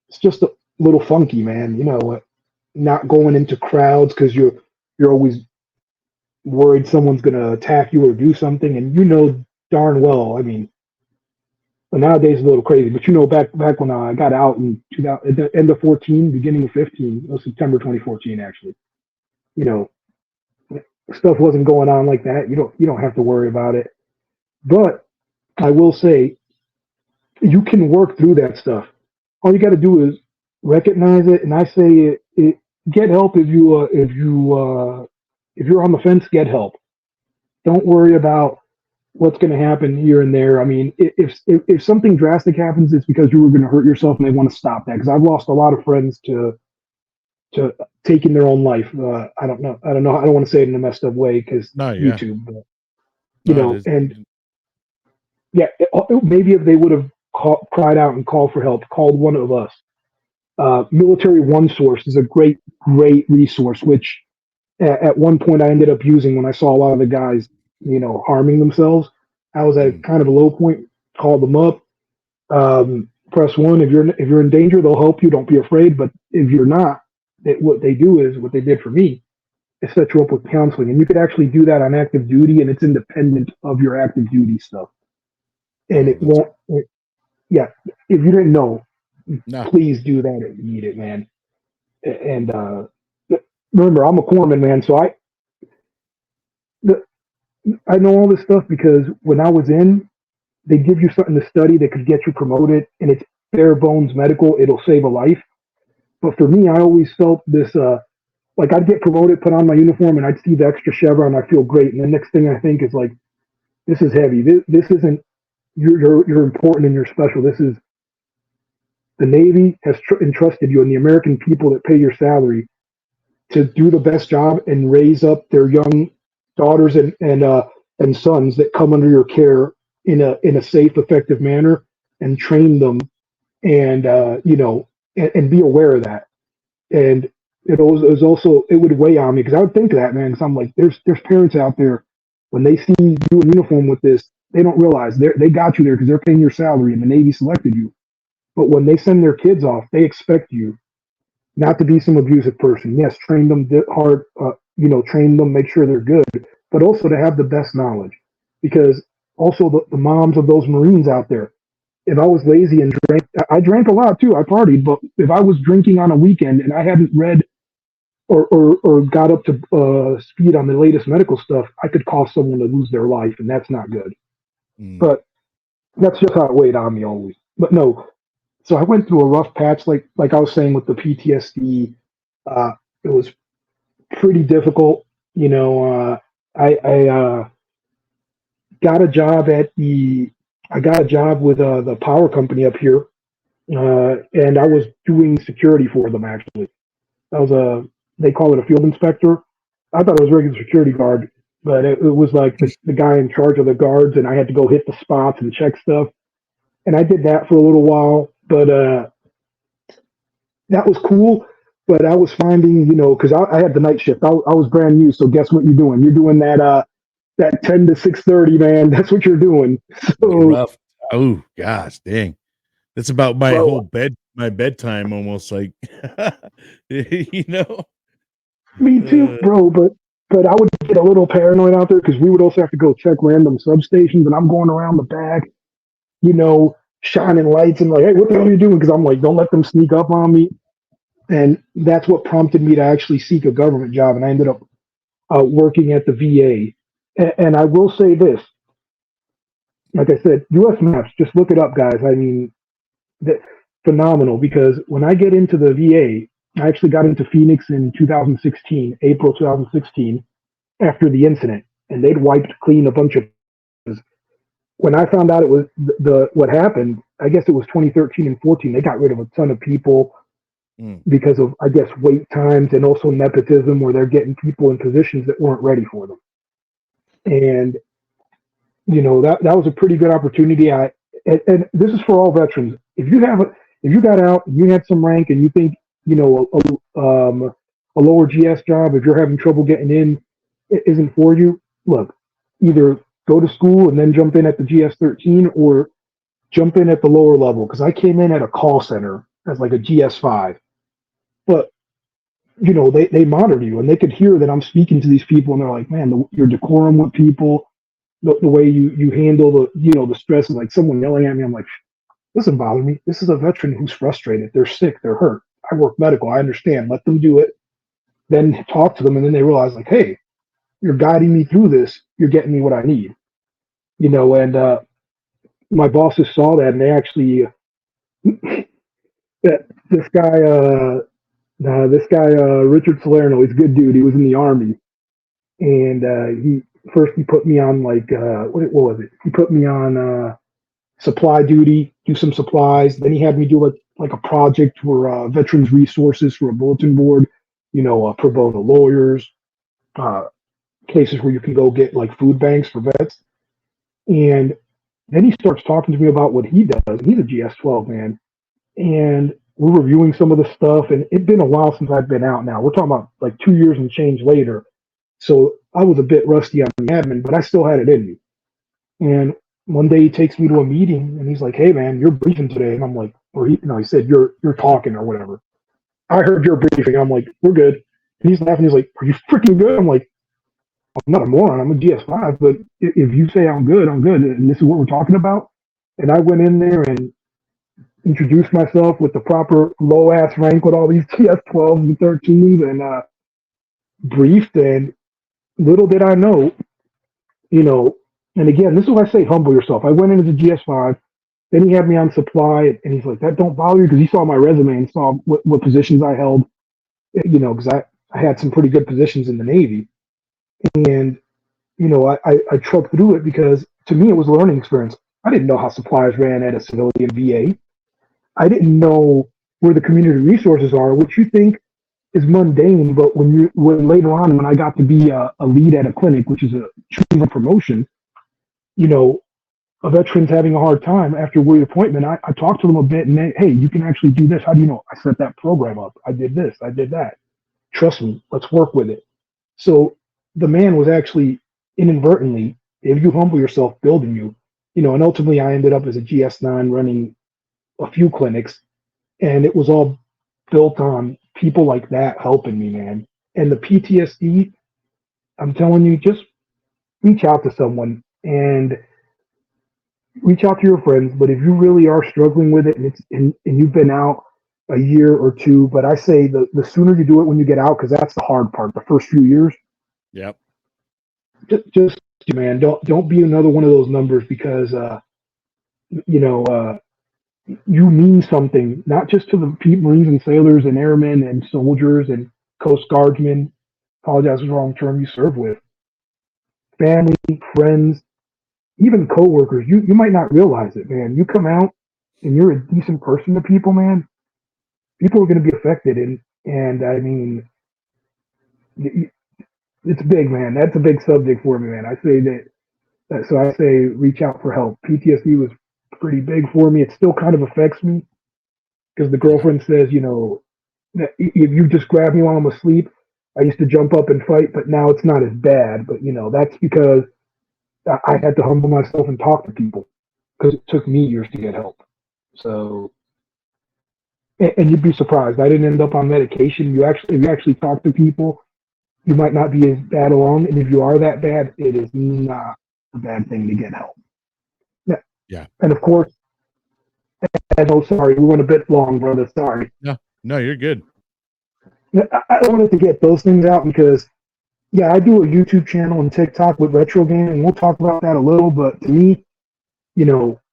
it's just a little funky, man. Not going into crowds because you're always worried someone's gonna attack you or do something, and darn well. I mean, but nowadays it's a little crazy. But back when I got out in 2000, at the end of 14, beginning of 15, September 2014, actually. stuff wasn't going on like that, you don't have to worry about it. But I will say you can work through that stuff. All you got to do is recognize it, and I say get help if you're on the fence, get help. Don't worry about what's going to happen here and there. I mean, if something drastic happens, it's because you were going to hurt yourself, and they want to stop that. Because I've lost a lot of friends to taking their own life. I don't know. I don't want to say it in a messed up way because No, yeah. YouTube, but No, it is. and yeah, maybe if they would have cried out and called for help, called one of us. Military One Source is a great resource, which at one point I ended up using when I saw a lot of the guys, harming themselves. I was at kind of a low point, called them up. Press one if you're in danger, they'll help you. Don't be afraid. But if you're not, what they do is what they did for me is set you up with counseling, and you could actually do that on active duty, and it's independent of your active duty stuff. And it won't. Yeah, if you didn't know, No. please do that if you need it, man. And remember, I'm a corpsman, man, so I know all this stuff because when I was in, they give you something to study that could get you promoted, and it's bare bones medical. It'll save a life. But for me, I always felt this, like I'd get promoted, put on my uniform, and I'd see the extra chevron. I feel great, and the next thing I think is like, this is heavy. This isn't. You're important and you're special. This is the Navy has entrusted you and the American people that pay your salary to do the best job and raise up their young daughters and sons that come under your care in a safe, effective manner, and train them, and and be aware of that. And it was also, it would weigh on me because I would think of that, man. Because I'm like, there's parents out there when they see you in uniform with this, they don't realize they got you there because they're paying your salary and the Navy selected you. But when they send their kids off, they expect you not to be some abusive person. Yes, train them hard, train them, make sure they're good, but also to have the best knowledge. Because also the moms of those Marines out there, if I was lazy and I drank a lot too, I partied, but if I was drinking on a weekend and I hadn't read or got up to speed on the latest medical stuff, I could cause someone to lose their life, and that's not good. But that's just how it weighed on me always. But no, so I went through a rough patch, like I was saying with the PTSD. It was pretty difficult. I got a job with the power company up here, and I was doing security for them. Actually, I was they call it a field inspector. I thought it was a regular security guard, but it was like the guy in charge of the guards, and I had to go hit the spots and check stuff. And I did that for a little while, but that was cool. But I was finding, because I had the night shift. I was brand new, so guess what you're doing? You're doing that 10 to 6:30, man. That's what you're doing. So rough. Oh gosh, dang. That's about my whole my bedtime almost, like Me too, bro. But I would get a little paranoid out there because we would also have to go check random substations, and I'm going around the back, shining lights and like, hey, what the hell are you doing? Because I'm like, don't let them sneak up on me. And that's what prompted me to actually seek a government job, and I ended up working at the VA. And I will say this, like I said, U.S. maps, just look it up, guys. I mean, phenomenal, because when I get into the VA, I actually got into Phoenix in 2016, April 2016, after the incident, and they'd wiped clean a bunch of. When I found out it was what happened, I guess it was 2013 and 14. They got rid of a ton of people because of, I guess, wait times and also nepotism, where they're getting people in positions that weren't ready for them. And that was a pretty good opportunity. And this is for all veterans. If you got out, you had some rank, and you think a lower GS job, if you're having trouble getting in, it isn't for you. Look, either go to school and then jump in at the GS 13, or jump in at the lower level. Because I came in at a call center as like a GS 5, but they monitor you, and they could hear that I'm speaking to these people, and they're like, man, your decorum with people. The way you handle the stress of like someone yelling at me, I'm like, doesn't bother me. This is a veteran who's frustrated. They're sick. They're hurt. I work medical. I understand. Let them do it. Then talk to them, and then they realize like, hey, You're guiding me through this. You're getting me what I need. And my bosses saw that, and they actually that this guy Richard Salerno, he's a good dude. He was in the army, and he put me on like what was it? He put me on supply duty, do some supplies. Then he had me do like a project for veterans resources for a bulletin board. Pro bono lawyers, uh, places where you can go get like food banks for vets. And then he starts talking to me about what he does. He's a GS-12 man, and we're reviewing some of the stuff. And it's been a while since I've been out. Now we're talking about like 2 years and change later. So I was a bit rusty on the admin, but I still had it in me. And one day he takes me to a meeting, and he's like, "Hey man, you're briefing today." And I'm like, he said, "You're talking or whatever." I heard your briefing. I'm like, "We're good." And he's laughing. He's like, "Are you freaking good?" I'm like, "I'm not a moron. I'm a GS5, but if you say I'm good, I'm good. And this is what we're talking about." And I went in there and introduced myself with the proper low ass rank with all these GS12s and 13s, and briefed. And little did I know, you know, and again, this is why I say humble yourself. I went in as a GS5. Then he had me on supply, and he's like, "That don't bother you?" Because he saw my resume and saw what positions I held, because I had some pretty good positions in the Navy. And, I trucked through it because to me it was a learning experience. I didn't know how supplies ran at a civilian VA. I didn't know where the community resources are, which you think is mundane, but when later on when I got to be a lead at a clinic, which is a true promotion, you know, a veteran's having a hard time after reappointment, I talked to them a bit and hey, you can actually do this. How do you know? I set that program up. I did this. I did that. Trust me. Let's work with it. So the man was actually inadvertently, if you humble yourself, building you, and ultimately I ended up as a GS9 running a few clinics, and it was all built on people like that helping me, man. And the PTSD, I'm telling you, just reach out to someone and reach out to your friends. But if you really are struggling with it and you've been out a year or two, but I say the sooner you do it when you get out, because that's the hard part, the first few years. Yep. Just man, don't be another one of those numbers, because you know you mean something, not just to the Marines and sailors and airmen and soldiers and Coast Guardsmen. Apologize for the wrong term, you serve with. Family, friends, even coworkers. You might not realize it, man. You come out and you're a decent person to people, man. People are going to be affected, and I mean, it's big, man. That's a big subject for me, man. I say that. So I say reach out for help. PTSD was pretty big for me. It still kind of affects me because the Yeah. girlfriend says, that if you just grab me while I'm asleep, I used to jump up and fight, but now it's not as bad. But that's because I had to humble myself and talk to people because it took me years to get help. So, and you'd be surprised. I didn't end up on medication. If you actually talk to people, you might not be as bad alone. And if you are that bad, it is not a bad thing to get help. Yeah. Yeah. And of course, oh, sorry, we went a bit long, brother. Sorry. No, no, you're good. I wanted to get those things out because, yeah, I do a YouTube channel and TikTok with retro gaming, and we'll talk about that a little. But to me,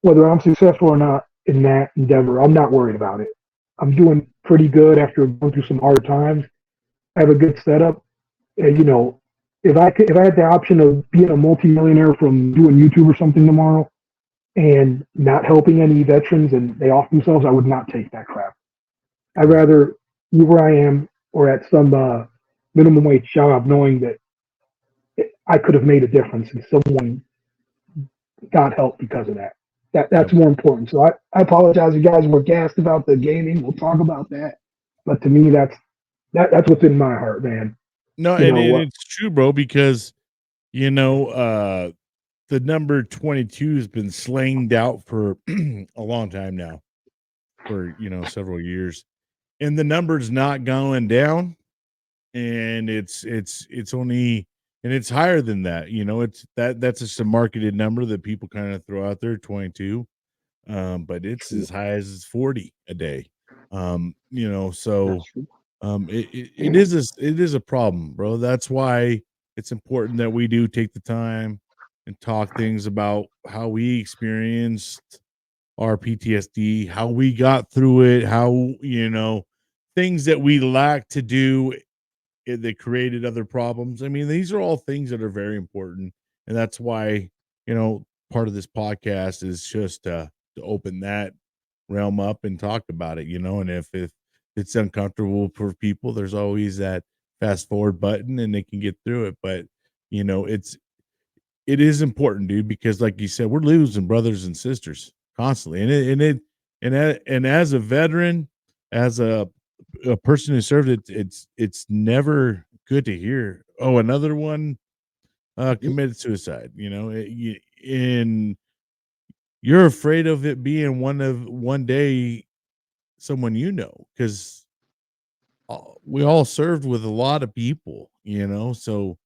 whether I'm successful or not in that endeavor, I'm not worried about it. I'm doing pretty good after going through some hard times. I have a good setup. And, if I had the option of being a multimillionaire from doing YouTube or something tomorrow and not helping any veterans and they off themselves, I would not take that crap. I'd Right. rather be where I am or at some minimum wage job, knowing that I could have made a difference and someone got help because of that. That's Yep. more important. So I apologize if you guys were gassed about the gaming. We'll talk about that. But to me, that's what's in my heart, man. No, You and know and what? it's true, bro, because, you know, uh, the number 22 has been slanged out for a long time now, for, several years, and the number's not going down, and it's only and it's higher than that, that's just a marketed number that people kinda throw out there, 22, but it's True. as high as 40 a day, That's so, true. it is a problem, bro. That's why, it's important that we do take the time and talk things about how we experienced our PTSD, how we got through it, how, things that we lack to do that created other problems. I mean, these are all things that are very important. And that's why, part of this podcast is just to open that realm up and talk about it, and if it's uncomfortable for people, there's always that fast forward button and they can get through it. But, it is important, dude, because like you said, we're losing brothers and sisters constantly. And as a veteran, as a person who served it, it's never good to hear, oh, another one committed suicide, and you're afraid of it being one day someone, because we all served with a lot of people, so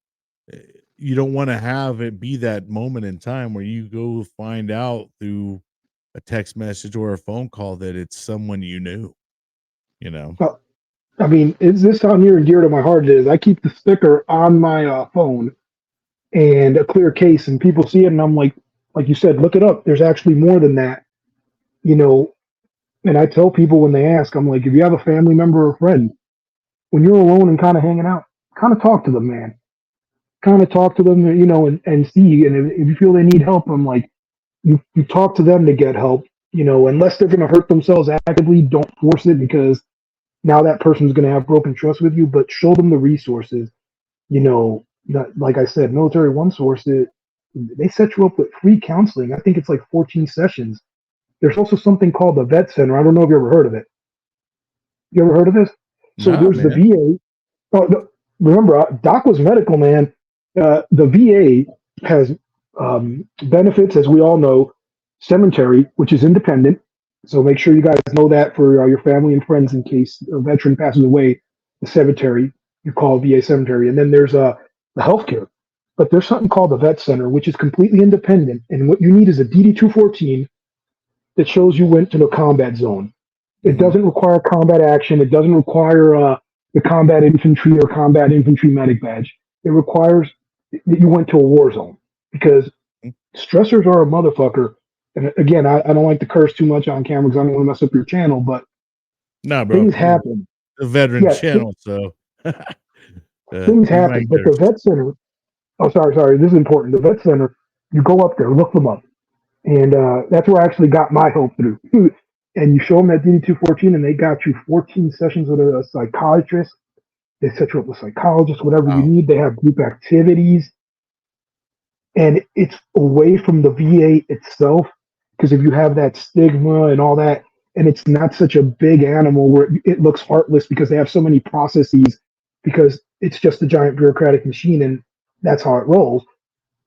uh, you don't want to have it be that moment in time where you go find out through a text message or a phone call that it's someone you knew, you know. Well, I mean, it's this how near and dear to my heart it is. I keep the sticker on my phone and a clear case, and people see it, and I'm like you said, look it up. There's actually more than that, you know. And I tell people when they ask, I'm like, if you have a family member or friend, when you're alone and kind of hanging out, kind of talk to them, man. Kind of talk to them, and see. And if you feel they need help, I'm like, you talk to them to get help, unless they're going to hurt themselves actively, don't force it because now that person's going to have broken trust with you, but show them the resources. Like I said, Military One Source, they set you up with free counseling. I think it's like 14 sessions. There's also something called the Vet Center. I don't know if you ever heard of it. You ever heard of this? So Nah, there's the man. VA. Oh, no, remember, Doc was medical, man. The VA has benefits, as we all know, cemetery, which is independent. So make sure you guys know that for your family and friends in case a veteran passes away. The cemetery, you call VA cemetery. And then there's the healthcare. But there's something called the Vet Center, which is completely independent. And what you need is a DD 214 that shows you went to the combat zone. It Mhm. doesn't require combat action. It doesn't require the combat infantry or combat infantry medic badge. It requires that you went to a war zone because Mm. stressors are a motherfucker. And again, I don't like to curse too much on camera because I don't want to mess up your channel, but Nah, bro. things happen. The veteran Yeah, channel, so things we happen. might But the curse. vet center, oh, sorry, this is important. The vet center, you go up there, look them up. And that's where I actually got my hope through. And you show them that DD 214, and they got you 14 sessions with a psychiatrist. They set you up with psychologists, whatever you Wow. need. They have group activities, and it's away from the VA itself. Because if you have that stigma and all that, and it's not such a big animal where it looks heartless because they have so many processes, because it's just a giant bureaucratic machine, and that's how it rolls.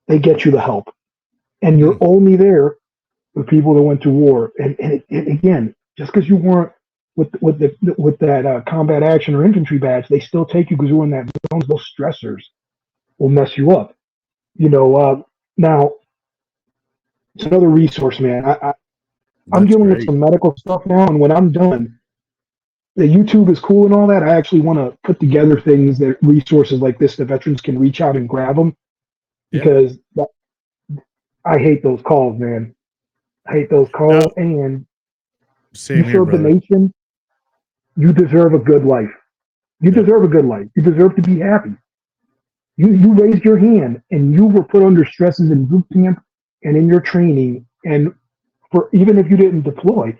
They get you the help, and you're Hmm. only there with people that went to war. And again, just because you weren't with that combat action or infantry badge, they still take you because you're in that zone. Those stressors will mess you up. Now it's another resource, man. I'm That's dealing with great. some medical stuff now, and when I'm done, the YouTube is cool and all that. I actually want to put together things that resources like this that veterans can reach out and grab them Yeah. because I hate those calls, man. I hate those No, calls, and you same here, serve the brother. nation. You deserve a good life. You Yep. deserve a good life. You deserve to be happy. You raised your hand and you were put under stresses in boot camp and in your training. And for even if you didn't deploy,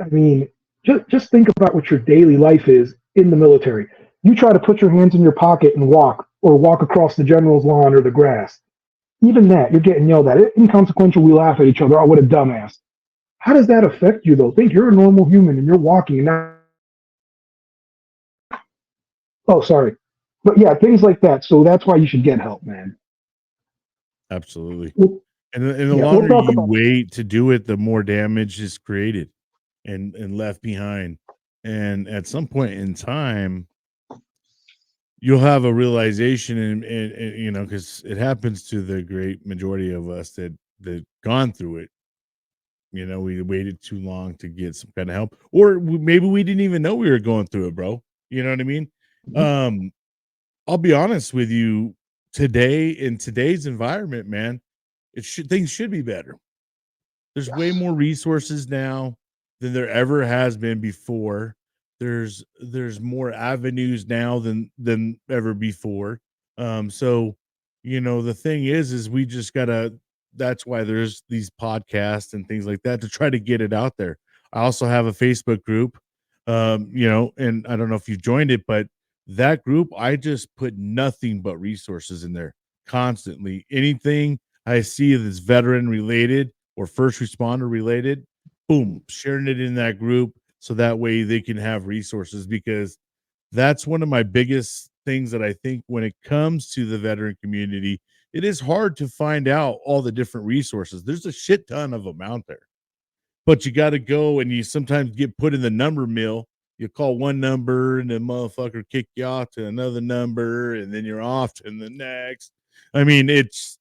I mean, just think about what your daily life is in the military. You try to put your hands in your pocket and walk or walk across the general's lawn or the grass. Even that, you're getting yelled at. Inconsequential, we laugh at each other. Oh, what a dumbass. How does that affect you though? Think you're a normal human and you're walking and now, oh, sorry. But yeah, things like that. So that's why you should get help, man. Absolutely. We'll, And the yeah, we'll longer talk you about. wait to do it, the more damage is created and left behind. And at some point in time, you'll have a realization and because it happens to the great majority of us that gone through it. We waited too long to get some kind of help, or maybe we didn't even know we were going through it, bro. You know what I mean? Mhm. Um, I'll be honest with you. today in today's environment, man, things should be better. There's way Yes. more resources now than there ever has been before. There's more avenues now than ever before. So the thing is we just gotta that's why there's these podcasts and things like that to try to get it out there. I also have a Facebook group, and I don't know if you joined it, but that group, I just put nothing but resources in there constantly. Anything I see that's veteran related or first responder related, boom, sharing it in that group so that way they can have resources because that's one of my biggest things that I think when it comes to the veteran community, it is hard to find out all the different resources. There's a shit ton of them out there, but you got to go and you sometimes get put in the number mill. You call one number and the motherfucker kick you off to another number, and then you're off to the next. I mean, it's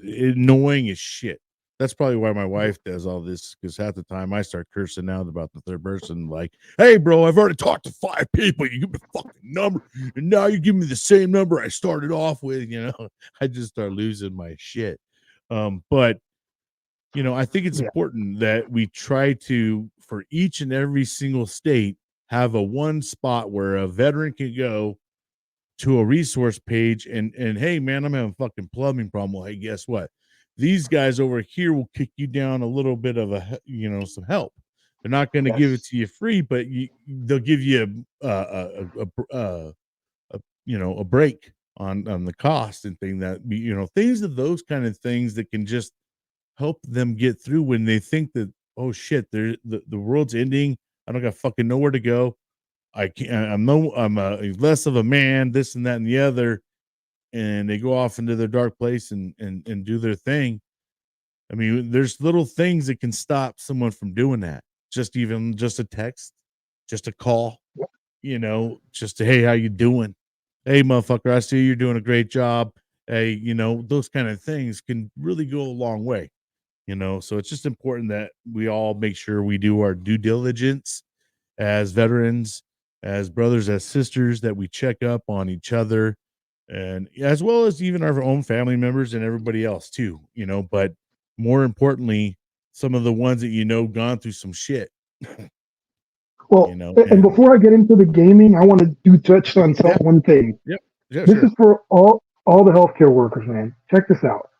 annoying as shit. That's probably why my wife does all this because half the time I start cursing out about the third person, like, "Hey, bro, I've already talked to 5 people. You give me a fucking number, and now you give me the same number I started off with." I just start losing my shit. But I think it's Yeah. important that we try to, for each and every single state, have a one spot where a veteran can go to a resource page and hey man, I'm having a fucking plumbing problem. Well, hey, guess what? These guys over here will kick you down a little bit of some help. They're not going to give it Yes. to you free, but they'll give you a break on the cost and things of those kind of things that can just help them get through when they think that, oh shit, the world's ending. I don't got fucking nowhere to go. I can't. I'm less of a man. This and that and the other, and they go off into their dark place and do their thing. I mean, there's little things that can stop someone from doing that. Just a text, just a call. Just hey, how you doing? Hey, motherfucker, I see you're doing a great job. Hey, those kind of things can really go a long way. So it's just important that we all make sure we do our due diligence as veterans, as brothers, as sisters, that we check up on each other and as well as even our own family members and everybody else too, but more importantly, some of the ones that gone through some shit, Well, and and before I get into the gaming, I want to do touch on yeah, one thing. yep, yeah, This sure. is for all the healthcare workers, man. Check this out.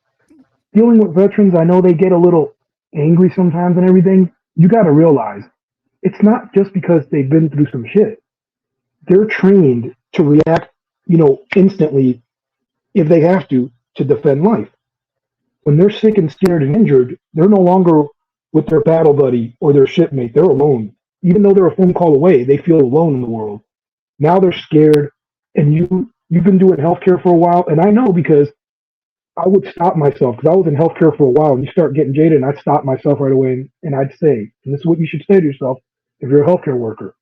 Dealing with veterans, I know they get a little angry sometimes and everything. You got to realize it's not just because they've been through some shit. They're trained to react, instantly if they have to defend life. When they're sick and scared and injured, they're no longer with their battle buddy or their shipmate. They're alone. Even though they're a phone call away, they feel alone in the world. Now they're scared, and you've been doing healthcare for a while, and I know because I would stop myself because I was in healthcare for a while, and you start getting jaded, and I'd stop myself right away, and I'd say, and this is what you should say to yourself if you're a healthcare worker: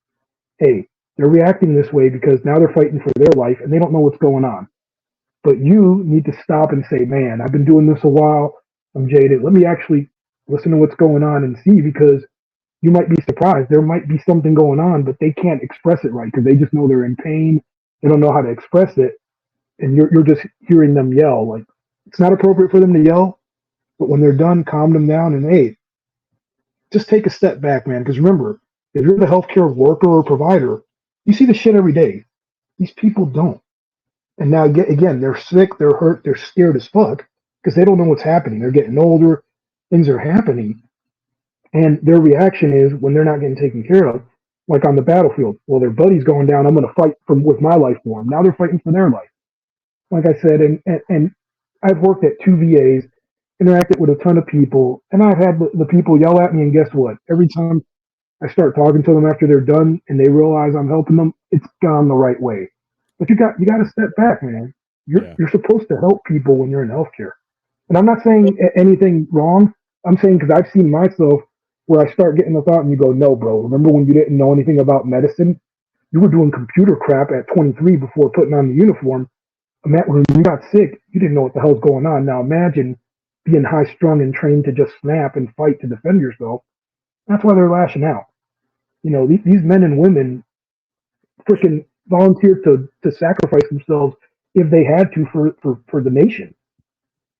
Hey, they're reacting this way because now they're fighting for their life, and they don't know what's going on. But you need to stop and say, man, I've been doing this a while. I'm jaded. Let me actually listen to what's going on and see because you might be surprised. There might be something going on, but they can't express it right because they just know they're in pain. They don't know how to express it. And you're just hearing them yell. Like, it's not appropriate for them to yell, but when they're done, calm them down and, hey, just take a step back, man. Because remember, if you're the healthcare worker or provider, you see the shit every day. These people don't. And now, again, they're sick, they're hurt, they're scared as fuck because they don't know what's happening. They're getting older, things are happening. And their reaction is when they're not getting taken care of, like on the battlefield, well, their buddy's going down, I'm going to fight with my life for them. Now they're fighting for their life. Like I said, and I've worked at two VAs, interacted with a ton of people, and I've had the people yell at me, and guess what? Every time I start talking to them after they're done and they realize I'm helping them, it's gone the right way. But you got to step back, man. You're Yeah. you're supposed to help people when you're in healthcare. And I'm not saying anything wrong. I'm saying because I've seen myself where I start getting the thought and you go, no, bro. Remember when you didn't know anything about medicine? You were doing computer crap at 23 before putting on the uniform. When you got sick, you didn't know what the hell's going on. Now imagine being high strung and trained to just snap and fight to defend yourself. That's why they're lashing out. These men and women freaking volunteer to sacrifice themselves if they had to for the nation.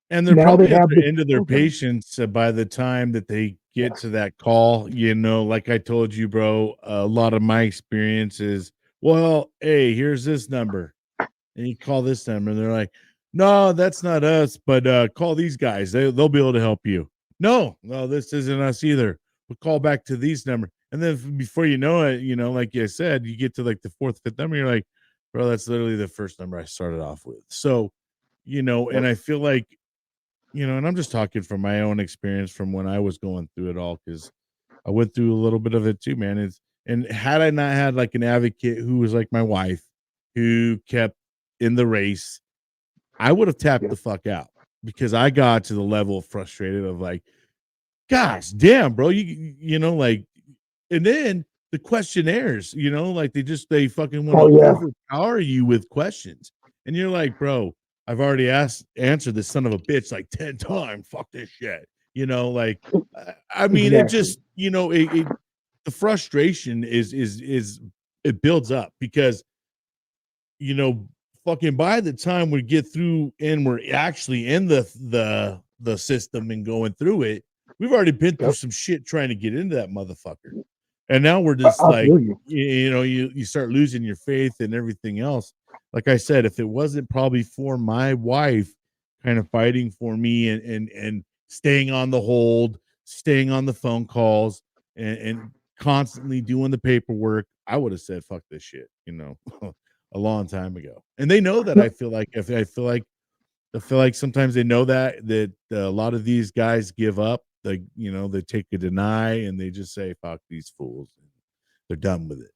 And they're Now they probably at have the this end of their program. patience by the time that they get Yes. to that call. Like I told you, bro, a lot of my experience is, well, hey, here's this number. And you call this number, and they're like, no, that's not us, but call these guys. They'll be able to help you. No, this isn't us either. We'll call back to these number. And then before you know it, like you said, you get to like the fourth, fifth number, you're like, bro, that's literally the first number I started off with. So, and Yep. I feel like, and I'm just talking from my own experience from when I was going through it all, because I went through a little bit of it too, man. And had I not had like an advocate who was like my wife, who kept in the race, I would have tapped Yep. the fuck out, because I got to the level of frustrated of like, gosh damn, bro, like, and then the questionnaires, like they fucking want Oh to yeah. overpower you with questions, and you're like, bro, I've already answered this son of a bitch like 10 times. Fuck this shit, like, I mean, it Exactly. just, the frustration is it builds up, because you know, fucking by the time we get through and we're actually in the system and going through it, we've already been through Yep. some shit trying to get into that motherfucker. And now we're just I like, feel you. you start losing your faith and everything else. Like I said, if it wasn't probably for my wife kind of fighting for me and staying on the hold, staying on the phone calls, and constantly doing the paperwork, I would have said fuck this shit, a long time ago. And they know that. Yep. I feel like sometimes they know that a lot of these guys give up. Like, they take a deny and they just say fuck these fools. They're done with it.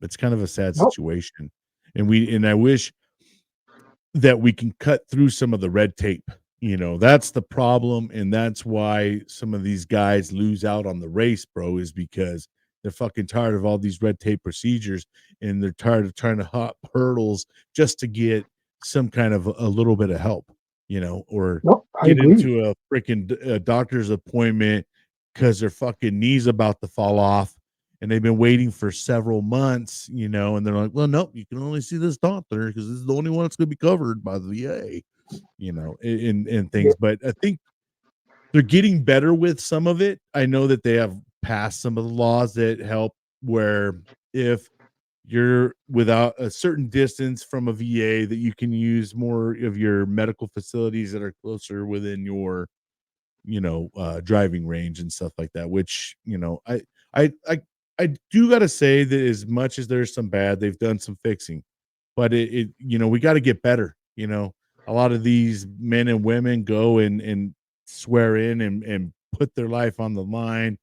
It's kind of a sad Nope. situation. And I wish that we can cut through some of the red tape. That's the problem, and that's why some of these guys lose out on the race, bro, is because they're fucking tired of all these red tape procedures, and they're tired of trying to hop hurdles just to get some kind of a little bit of help, or Nope. I get agree. into a freaking doctor's appointment because their fucking knee's about to fall off, and they've been waiting for several months, and they're like, well, nope, you can only see this doctor because this is the only one that's going to be covered by the VA, and Yeah. things. But I think they're getting better with some of it. I know that they have passed some of the laws that help, where if you're without a certain distance from a VA, that you can use more of your medical facilities that are closer within your, driving range and stuff like that. Which, I, I, I do got to say that as much as there's some bad, they've done some fixing, but we got to get better. A lot of these men and women go and swear in and put their life on the line,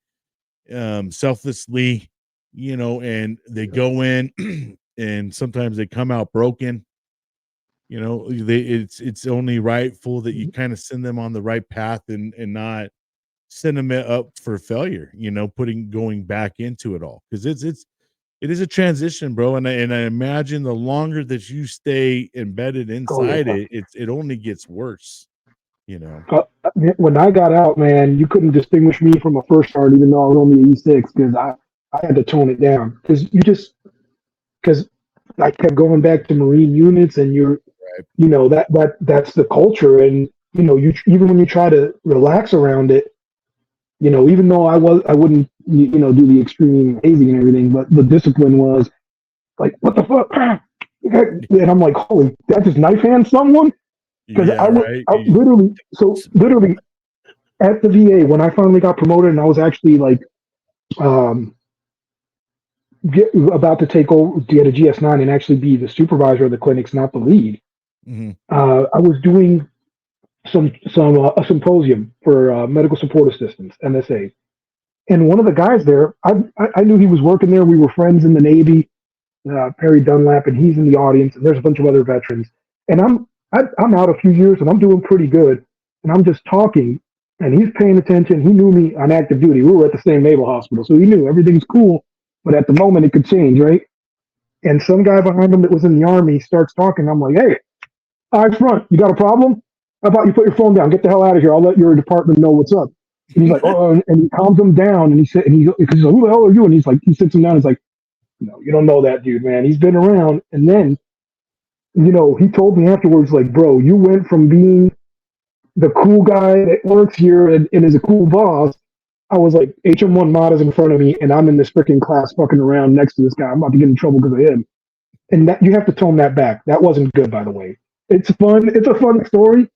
selflessly, and they go in and sometimes they come out broken. It's only rightful that you Mhm. kind of send them on the right path, and not send them up for failure, going back into it all, because it is a transition, bro. And I imagine the longer that you stay embedded Oh inside yeah. it, it only gets worse, you know. When I got out, man, you couldn't distinguish me from a first start, even though I was only an E6, because I had to tone it down because I kept going back to Marine units, and Right. that's the culture, and you even when you try to relax around it, even though I wouldn't do the extreme hazing and everything, but the discipline was like, what the fuck, and I'm like, holy, that just knife hand someone, because Yeah, right. I literally at the VA when I finally got promoted and I was actually like um about to take over, get a GS9 and actually be the supervisor of the clinics, not the lead. Mhm. I was doing a symposium for medical support assistants, MSA, and one of the guys there, I knew he was working there. We were friends in the Navy, Perry Dunlap, and he's in the audience. And there's a bunch of other veterans, and I'm out a few years and I'm doing pretty good, and I'm just talking, and he's paying attention. He knew me on active duty. We were at the same naval hospital, so he knew everything's cool, but at the moment it could change, right? And some guy behind him that was in the army starts talking. I'm like, hey, eye front, you got a problem? How about you put your phone down? Get the hell out of here. I'll let your department know what's up. And he's like, oh, and he calms him down. And he said, because he's like, who the hell are you? And he's like, he sits him down. And he's like, no, you don't know that dude, man. He's been around. And then he told me afterwards, like, bro, you went from being the cool guy that works here and is a cool boss. I was like, HM1 mod is in front of me, and I'm in this freaking class fucking around next to this guy. I'm about to get in trouble because of him. And that you have to tone that back. That wasn't good, by the way. It's fun. It's a fun story,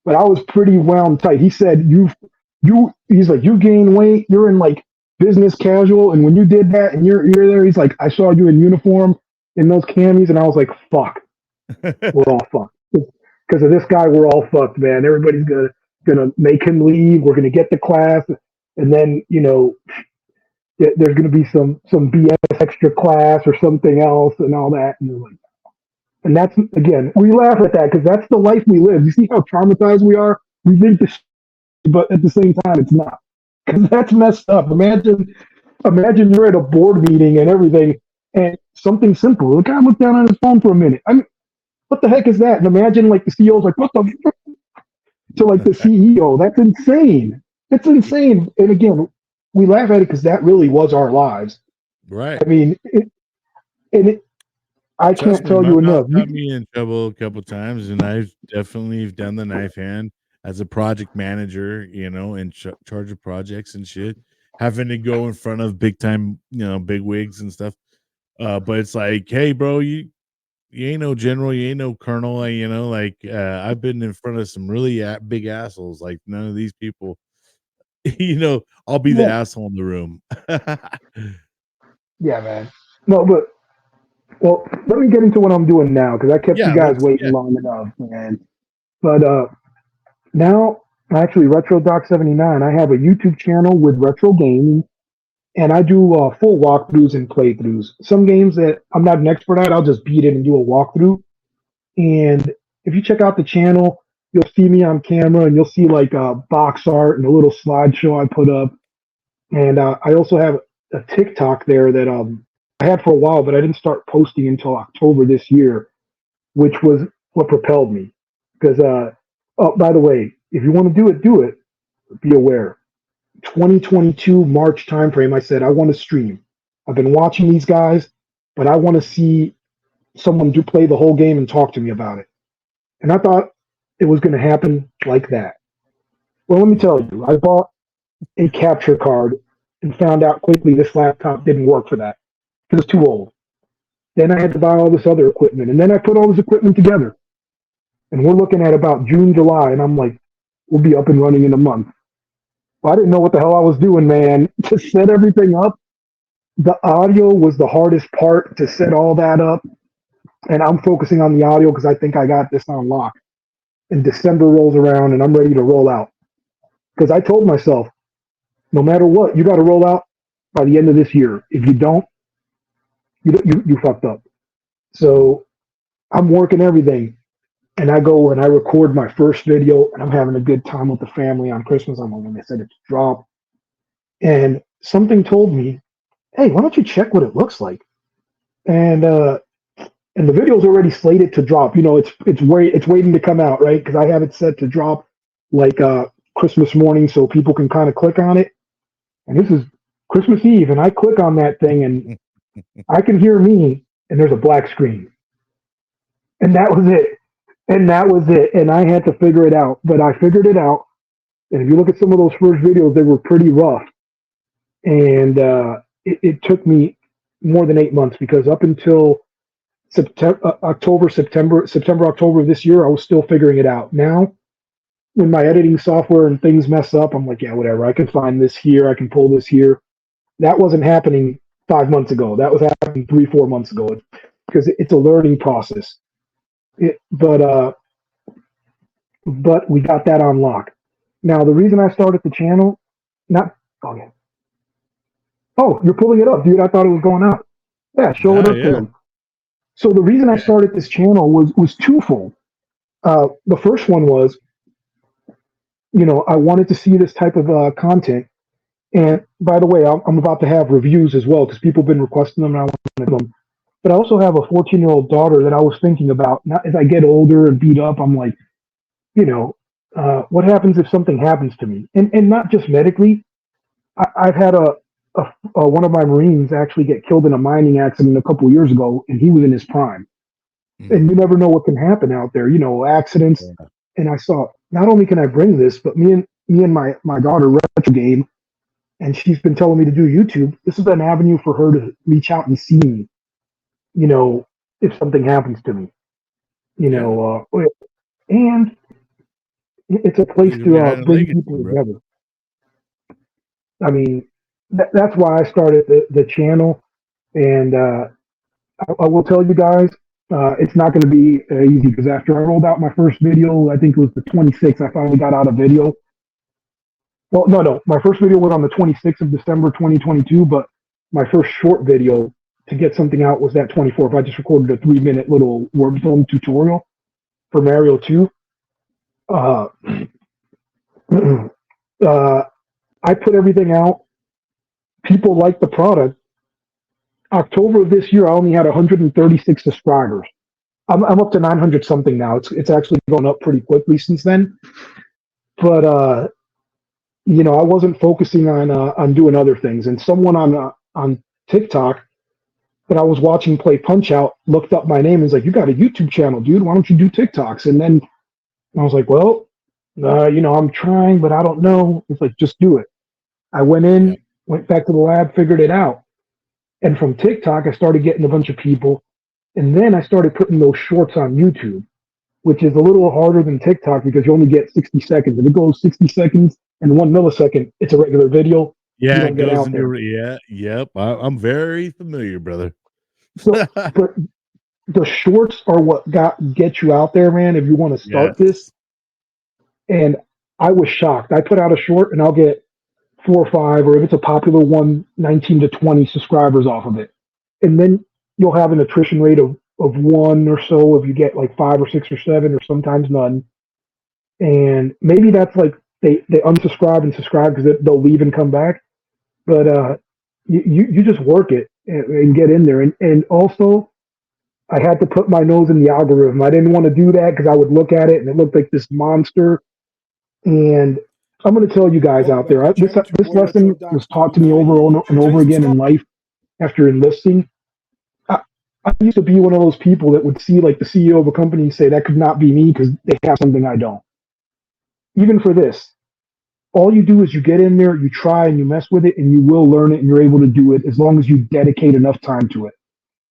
but I was pretty wound tight. He said, he's like, you gain weight. You're in like business casual. And when you did that and you're there, he's like, I saw you in uniform in those camis. And I was like, fuck, we're all fucked. Because of this guy, we're all fucked, man. Everybody's gonna make him leave. We're gonna get the class. And then, there's going to be some BS extra class or something else and all that. And that's, again, we laugh at that because that's the life we live. You see how traumatized we are? We think this, but at the same time, it's not. Because that's messed up. Imagine you're at a board meeting and everything, and something simple. The guy looked down on his phone for a minute. I mean, what the heck is that? And imagine like the CEO's like, what the fuck? To like the CEO. That's insane. It's insane. And again, we laugh at it because that really was our lives. Right. I mean, I Trust can't me, tell my you boss enough. got me in trouble a couple times, and I've definitely done the knife hand as a project manager, in charge of projects and shit, having to go in front of big time, big wigs and stuff. But it's like, hey, bro, you ain't no general, you ain't no colonel, I've been in front of some really big assholes. Like none of these people, I'll be the Yeah, asshole in the room. yeah, man. No, but well, let me get into what I'm doing now because I kept you Yeah, guys let's, waiting yeah. long enough, man. But now, actually, Retro Doc 79, I have a YouTube channel with retro gaming, and I do full walkthroughs and playthroughs. Some games that I'm not an expert at, I'll just beat it and do a walkthrough. And if you check out the channel, you'll see me on camera, and you'll see like box art and a little slideshow I put up. And I also have a TikTok there that I had for a while, but I didn't start posting until October this year, which was what propelled me. Because, oh, by the way, if you want to do it, do it. Be aware. 2022 March timeframe, I said, I want to stream. I've been watching these guys, but I want to see someone do play the whole game and talk to me about it. And I thought it was going to happen like that. Well, let me tell you, I bought a capture card and found out quickly this laptop didn't work for that. It was too old. Then I had to buy all this other equipment, and then I put all this equipment together. And we're looking at about June, July, and I'm like, we'll be up and running in a month. Well, I didn't know what the hell I was doing, man. To set everything up, the audio was the hardest part to set all that up. And I'm focusing on the audio because I think I got this on lock. And December rolls around, and I'm ready to roll out. Because I told myself, no matter what, you got to roll out by the end of this year. If you don't, you fucked up. So I'm working everything, and I go and I record my first video, and I'm having a good time with the family on Christmas. I'm when they said it's dropped, and something told me, "Hey, why don't you check what it looks like?" And and the video's already slated to drop. It's waiting to come out, right? Because I have it set to drop like Christmas morning, so people can kind of click on it. And this is Christmas Eve, and I click on that thing, and I can hear me, and there's a black screen. And that was it. And that was it. And I had to figure it out. But I figured it out. And if you look at some of those first videos, they were pretty rough. And it took me more than 8 months because up until September, October of this year, I was still figuring it out. Now, when my editing software and things mess up, I'm like, yeah, whatever. I can find this here. I can pull this here. That wasn't happening 5 months ago. That was happening 3, 4 months ago because it's a learning process. But we got that on lock. Now the reason I started the channel, not oh yeah, oh you're pulling it up, dude. I thought it was going out. Yeah, show it Ah, up to yeah. them. So the reason I Yeah. started this channel was twofold. The first one was, I wanted to see this type of content. And by the way, I'm about to have reviews as well because people have been requesting them and I want to do them. But I also have a 14-year-old daughter that I was thinking about. Now, as I get older and beat up, I'm like, what happens if something happens to me? And not just medically. I've had one of my Marines actually get killed in a mining accident a couple of years ago, and he was in his prime. and Mhm. you never know what can happen out there. Accidents. Yeah. And I saw not only can I bring this, but me and my daughter retro game, and she's been telling me to do YouTube. This is an avenue for her to reach out and see me. You know, if something happens to me. Yeah. And it's a place Leave a to behind a bring legacy, people bro. together. I mean, that's why I started the channel, and I will tell you guys, it's not going to be easy because after I rolled out my first video, I think it was the 26th, I finally got out a video. Well, no, my first video was on the 26th of December 2022, but my first short video to get something out was that 24th. I just recorded a 3-minute little word film tutorial for Mario 2. Uh, uh, I put everything out. People liked the product. October of this year, I only had 136 subscribers. I'm up to 900 something now. It's actually gone up pretty quickly since then. But I wasn't focusing on doing other things. And someone on TikTok that I was watching play Punch Out looked up my name and was like, "You got a YouTube channel, dude. Why don't you do TikToks?" And then I was like, "Well, I'm trying, but I don't know." It's like, just do it. I went Yeah. in, went back to the lab, figured it out. And from TikTok, I started getting a bunch of people. And then I started putting those shorts on YouTube, which is a little harder than TikTok because you only get 60 seconds. If it goes 60 seconds and 1 millisecond, it's a regular video. You Yeah, don't it get goes out there. into yeah, yep. I'm very familiar, brother. So, but the shorts are what get you out there, man. If you want to start this, Yes. and I was shocked. I put out a short, and I'll get 4 or 5, or if it's a popular one, 19 to 20 subscribers off of it, and then you'll have an attrition rate of one or so if you get like 5 or 6 or 7, or sometimes none. And maybe that's like they unsubscribe and subscribe because they'll leave and come back. But you just work it and get in there. And also, I had to put my nose in the algorithm. I didn't want to do that because I would look at it and it looked like this monster. And I'm going to tell you guys out there, this lesson was taught to me over and over again in life after enlisting. I, I used to be one of those people that would see like the CEO of a company and say that could not be me because they have something I don't. Even for this, all you do is you get in there, you try and you mess with it, and you will learn it, and you're able to do it as long as you dedicate enough time to it.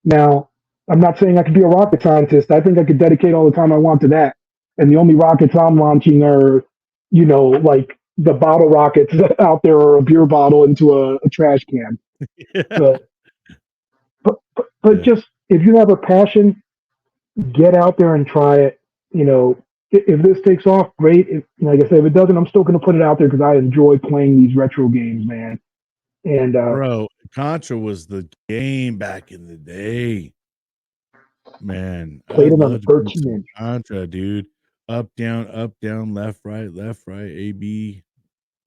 Now, I'm not saying I could be a rocket scientist. I think I could dedicate all the time I want to that. And the only rockets I'm launching are, like the bottle rockets out there, or a beer bottle into a trash can. Yeah. But, but Yeah. just if you have a passion, get out there and try it. If this takes off, great. Like I said, if it doesn't, I'm still going to put it out there because I enjoy playing these retro games, man. And Bro, Contra was the game back in the day. Man, played I'd it on a love to play 13 some inch. Contra, dude. Up, down, left, right, A, B,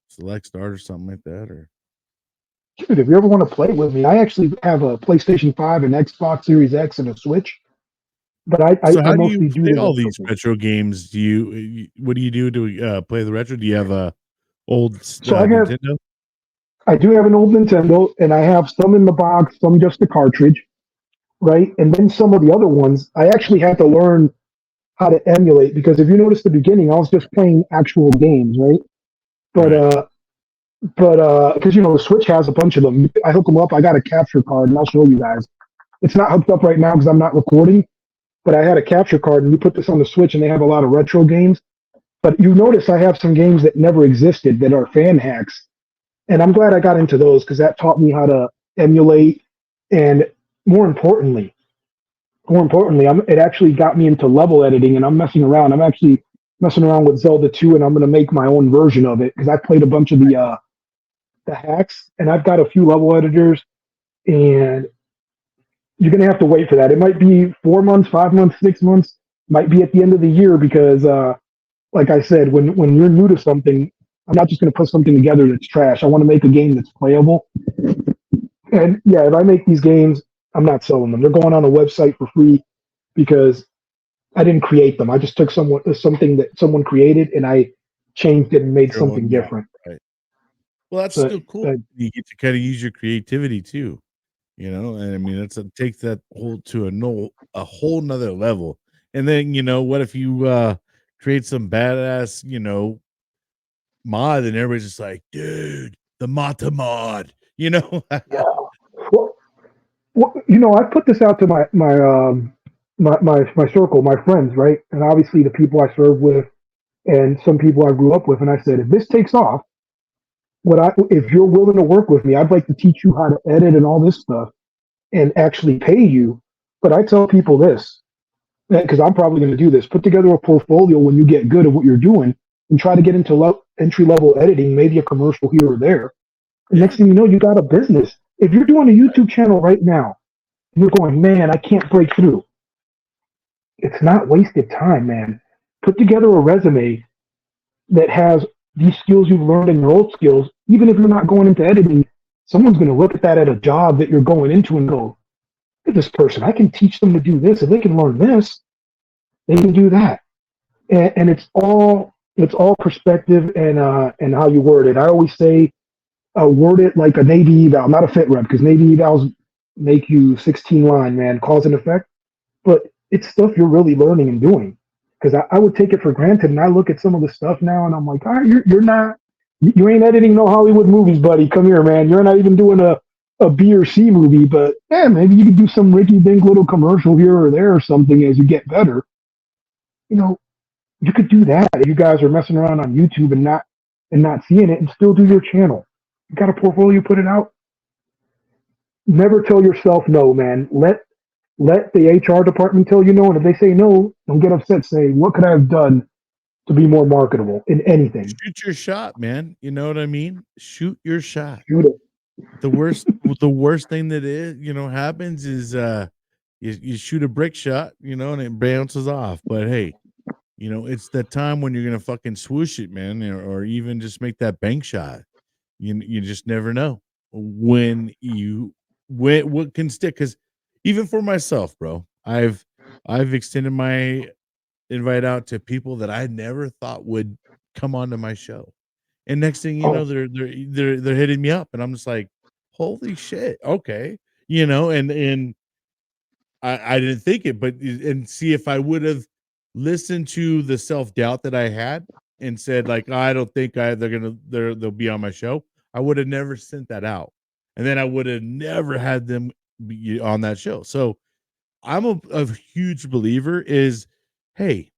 select start or something like that, or Dude, if you ever want to play with me, I actually have a PlayStation 5, an Xbox Series X, and a Switch. But I, so I how do you mostly do play the all retro these thing. retro games? Do what do you do to, play the retro? Do you have a old So Nintendo? I do have an old Nintendo, and I have some in the box, some just the cartridge, right? And then some of the other ones, I actually had to learn how to emulate because if you notice the beginning, I was just playing actual games, right? But Right. because the Switch has a bunch of them. I hook them up. I got a capture card, and I'll show you guys. It's not hooked up right now because I'm not recording. But I had a capture card, and you put this on the Switch, and they have a lot of retro games. But you notice I have some games that never existed that are fan hacks, and I'm glad I got into those because that taught me how to emulate, and more importantly, it actually got me into level editing, and I'm messing around. I'm actually messing around with Zelda 2, and I'm going to make my own version of it because I played a bunch of the hacks, and I've got a few level editors, and you're going to have to wait for that. It might be 4 months, 5 months, 6 months, might be at the end of the year because, like I said, when you're new to something, I'm not just going to put something together that's trash. I want to make a game that's playable. And yeah, if I make these games, I'm not selling them. They're going on a website for free because I didn't create them. I just took something that someone created and I changed it and made Your something own, yeah, different. right. Well, that's But still cool. You get to kinda use your creativity too. And I mean, it's a take that whole to a whole nother level. And then, what if you create some badass, mod and everybody's just like, dude, the Mata mod, you know? Yeah. Well, I put this out to my circle, my friends, right, and obviously the people I serve with, and some people I grew up with, and I said, if this takes off, if you're willing to work with me, I'd like to teach you how to edit and all this stuff, and actually pay you. But I tell people this, because I'm probably going to do this: put together a portfolio when you get good at what you're doing, and try to get into entry level editing, maybe a commercial here or there. And Yeah. next thing you know, you got a business. If you're doing a YouTube channel right now, and you're going, man, I can't break through. It's not wasted time, man. Put together a resume that has these skills you've learned and your old skills. Even if you're not going into editing, someone's going to look at that at a job that you're going into and go, look at this person. I can teach them to do this. If they can learn this, they can do that. And it's all perspective and how you word it. I always say word it like a Navy eval, not a fit rep, because Navy evals make you 16 line, man, cause and effect. But it's stuff you're really learning and doing. Because I would take it for granted, and I look at some of the stuff now, and I'm like, all right, you're not, you ain't editing no Hollywood movies, buddy. Come here, man. You're not even doing a B or C movie, but yeah, maybe you could do some Ricky Dink little commercial here or there or something as you get better. You know, you could do that if you guys are messing around on YouTube and not seeing it and still do your channel. You got a portfolio, put it out. Never tell yourself no, man. Let the HR department tell you no, and if they say no, don't get upset. Say, what could I have done to be more marketable in anything? Shoot your shot, man. You know what I mean? Shoot your shot. Shoot it. The worst thing that happens is you shoot a brick shot, and it bounces off. But hey, it's that time when you're gonna fucking swoosh it, man, or even just make that bank shot. You just never know when what can stick. Because even for myself, bro, I've extended my invite out to people that I never thought would come onto my show. And next thing you know, Oh, they're hitting me up, and I'm just like, "Holy shit, okay." And I didn't think it, but and see if I would have listened to the self-doubt that I had and said, like, I don't think they'll be on my show, I would have never sent that out. And then I would have never had them be on that show. So I'm a huge believer is, hey,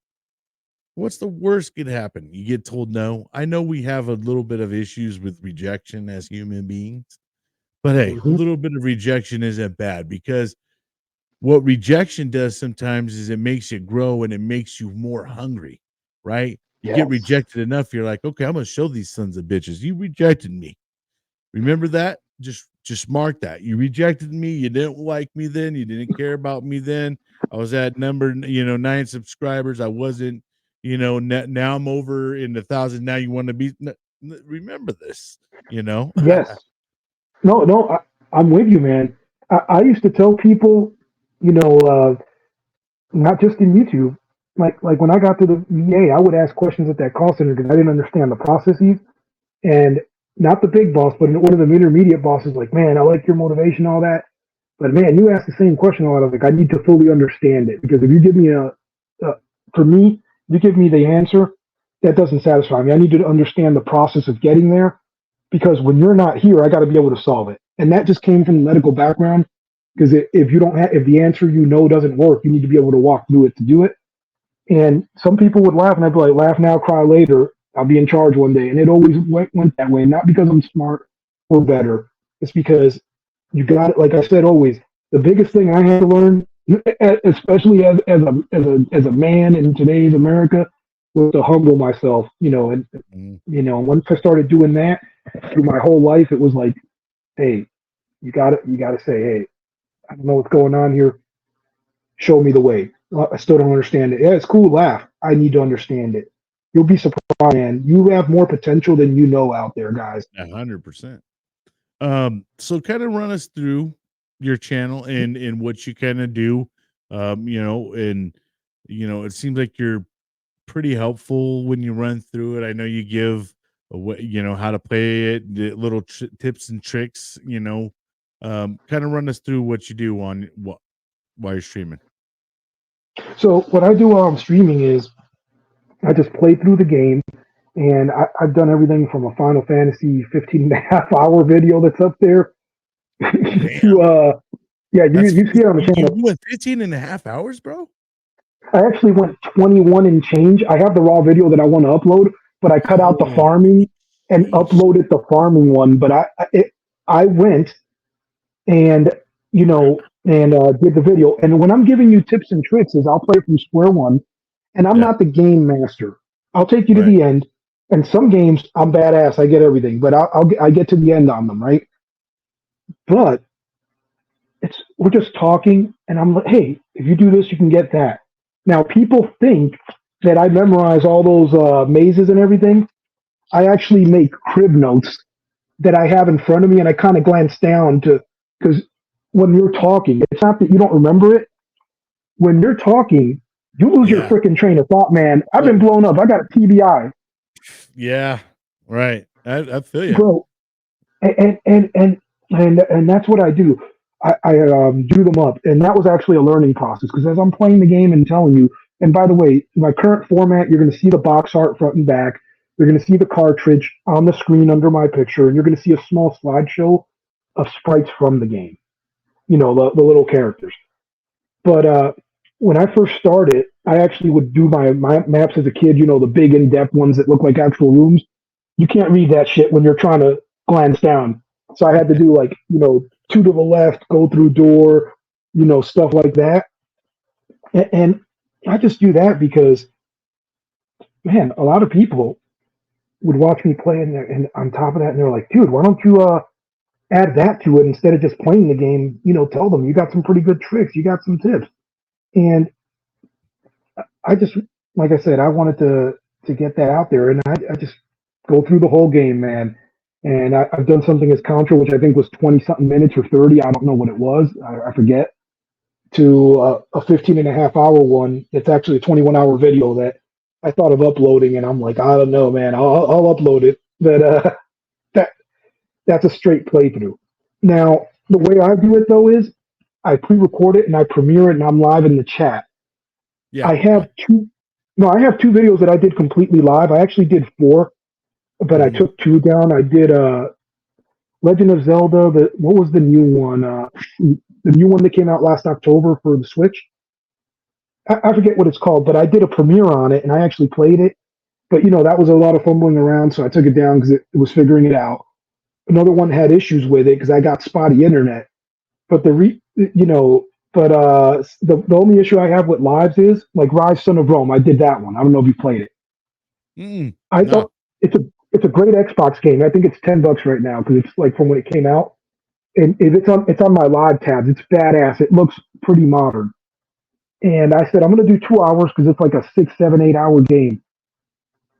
what's the worst could happen? You get told no. I know we have a little bit of issues with rejection as human beings, but hey, a mhm. little bit of rejection isn't bad because what rejection does sometimes is it makes you grow and it makes you more hungry, right? You get Yes, rejected enough, you're like, okay, I'm gonna show these sons of bitches. You rejected me. Remember that? Just mark that. You rejected me. You didn't like me then. You didn't care about me then. I was at number 9 subscribers. I wasn't, now I'm over in the thousand. Now you want to be remember this, you know? yes. No, no, I'm with you, man. I used to tell people, you know, not just in YouTube, like when I got to the VA, I would ask questions at that call center because I didn't understand the processes. And not the big boss, but one of the intermediate bosses, like, man, I like your motivation, all that. But man, you ask the same question a lot. I was like, I need to fully understand it because if you give me for me, you give me the answer, that doesn't satisfy me. I need to understand the process of getting there because when you're not here, I got to be able to solve it. And that just came from the medical background because if you don't have, if the answer doesn't work, you need to be able to walk through it to do it. And some people would laugh, and I'd be like, laugh now, cry later. I'll be in charge one day. And it always went that way, not because I'm smart or better. It's because you got it. Like I said, always, the biggest thing I had to learn, especially as a man in today's America, was to humble myself, and, Mm. once I started doing that through my whole life, it was like, hey, you got to say, hey, I don't know what's going on here. Show me the way. I still don't understand it. Yeah, it's cool. Laugh. I need to understand it. You'll be surprised, man. You have more potential than you know out there, guys. 100%. So kind of run us through your channel and what you kind of do. And it seems like you're pretty helpful when you run through it. I know you give how to play it, the little tips and tricks, Kind of run us through what you do on what while you're streaming. So what I do while I'm streaming is I just play through the game, and I've done everything from a Final Fantasy 15 and a half hour video that's up there to Damn. yeah, That's you see it on the you channel. went 15 and a half hours, bro? I actually went 21 and change. I have the raw video that I want to upload, but I cut out the Oh, farming and sheesh. uploaded the farming one. But I went and did the video. And when I'm giving you tips and tricks, is I'll play from square one, and I'm Yeah, not the game master. I'll take you to right. the end. And some games I'm badass. I get everything, but I get to the end on them, right? But it's we're just talking, and I'm like, hey, if you do this, you can get that. Now people think that I memorize all those mazes and everything. I actually make crib notes that I have in front of me, and I kind of glance down to because when you're talking, it's not that you don't remember it. When you're talking, you lose your Yeah. freaking train of thought, man. I've Oh, been blown up. I got a TBI, yeah. Right. I feel you. bro, and and and and that's what I do. I do them up, and that was actually a learning process because as I'm playing the game and telling you, and by the way, my current format, you're going to see the box art front and back. You're going to see the cartridge on the screen under my picture, and you're going to see a small slideshow of sprites from the game. You know, the little characters. But when I first started, I actually would do my maps as a kid. You know, the big in-depth ones that look like actual rooms. You can't read that shit when you're trying to glance down. So I had to do like two to the left, go through door, stuff like that. And I just do that because man, a lot of people would watch me play in there, and on top of that, and they're like, dude, why don't you add that to it instead of just playing the game? Tell them you got some pretty good tricks, you got some tips, and I just, like I said, I wanted to get that out there, and I just go through the whole game, man. And I've done something as Contra, which I think was 20 something minutes or 30. I don't know what it was. I forget. To a 15 and a half hour one. It's actually a 21-hour video that I thought of uploading, and I'm like, I don't know, man. I'll upload it. But that that's a straight playthrough. Now, the way I do it though is I pre-record it and I premiere it, and I'm live in the chat. Yeah. I Yeah. have two. No, I have two videos that I did completely live. I actually did four, but I Mhm. took two down. I did Legend of Zelda. What was the new one? The new one that came out last October for the Switch. I forget what it's called, but I did a premiere on it and I actually played it. But that was a lot of fumbling around, so I took it down because it was figuring it out. Another one had issues with it because I got spotty internet. But the only issue I have with lives is like Rise Son of Rome. I did that one. I don't know if you played it. Mm-mm. I No. thought it's a great Xbox game. I think it's $10 right now because it's like from when it came out. And it's on my live tabs. It's badass. It looks pretty modern. And I said I'm gonna do 2 hours because it's like a 6, 7, 8 hour game.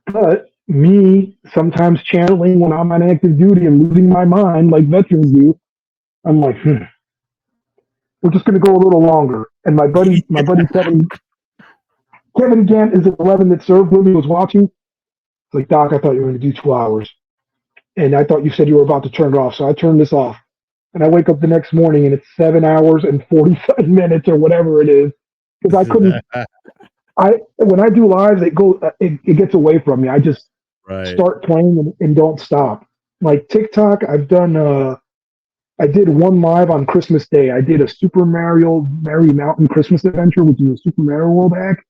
But me sometimes channeling when I'm on active duty and losing my mind like veterans do, I'm like, we're just gonna go a little longer. And my buddy Kevin Gant is 11 that served with me was watching. It's like, Doc, I thought you were gonna do 2 hours, and I thought you said you were about to turn it off, so I turned this off. And I wake up the next morning and it's 7 hours and 47 minutes or whatever it is because I couldn't. I when I do lives, it gets away from me. I just Right. start playing and don't stop. Like TikTok, I've done. I did one live on Christmas Day. I did a Super Mario Merry Mountain Christmas Adventure, which is a Super Mario World hack,